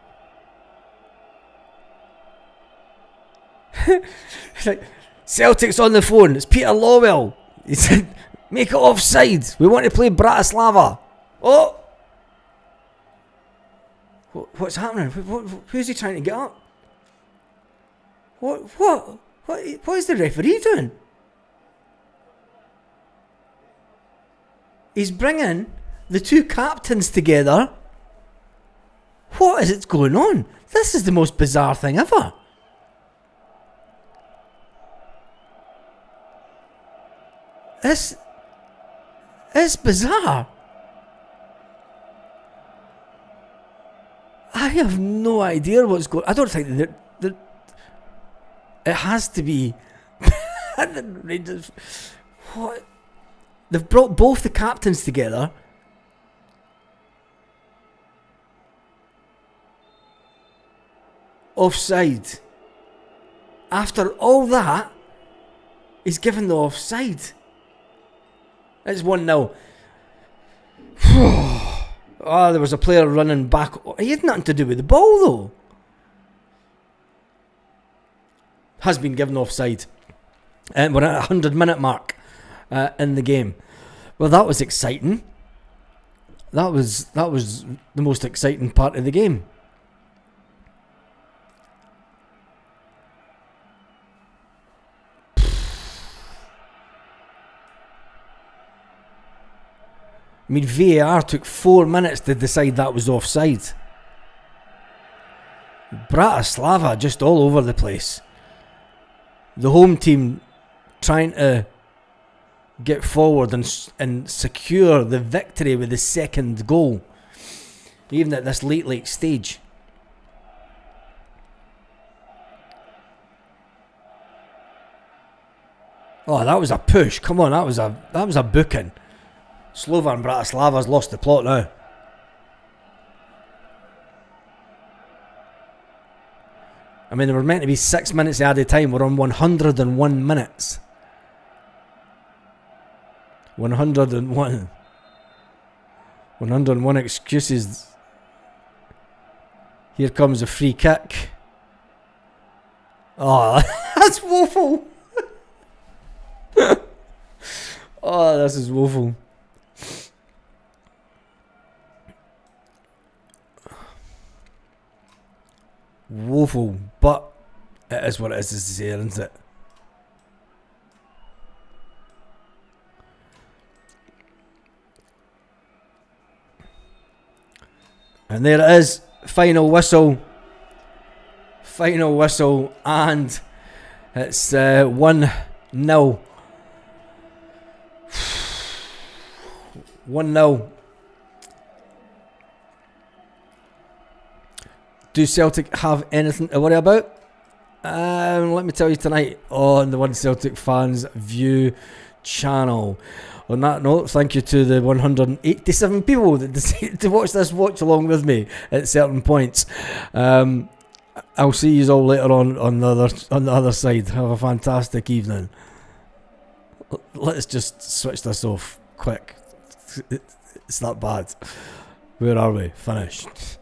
Celtic's on the phone. It's Peter Lawwell. He said, make it offside. We want to play Bratislava. Oh! What's happening? Who's he trying to get up? What is the referee doing? He's bringing the two captains together. What is it going on? This is the most bizarre thing ever. This is bizarre. I have no idea what's going on. I don't think that it has to be. What? They've brought both the captains together. Offside. After all that, he's given the offside. It's 1-0. Oh, there was a player running back. He had nothing to do with the ball, though. has been given offside. And we're at a 100-minute mark in the game. Well, that was exciting. That was the most exciting part of the game. I mean, VAR took 4 minutes to decide that was offside. Bratislava just all over the place. The home team trying to get forward and secure the victory with the second goal, even at this late stage. Oh, that was a push. Come on, that was a booking. Slovan Bratislava's lost the plot now. I mean, there were meant to be 6 minutes added time. We're on 101 minutes. 101. 101 excuses. Here comes a free kick. Oh, that's woeful. Oh, this is woeful. Woeful, but it is what it is to say, isn't it? And there it is, final whistle. Final whistle, and it's 1-0. 1-0. Do Celtic have anything to worry about? Let me tell you tonight on the One Celtic Fans View channel. On that note, thank you to the 187 people that decided to watch along with me at certain points. I'll see you all later on the other side. Have a fantastic evening. Let's just switch this off quick. It's not bad. Where are we? Finished.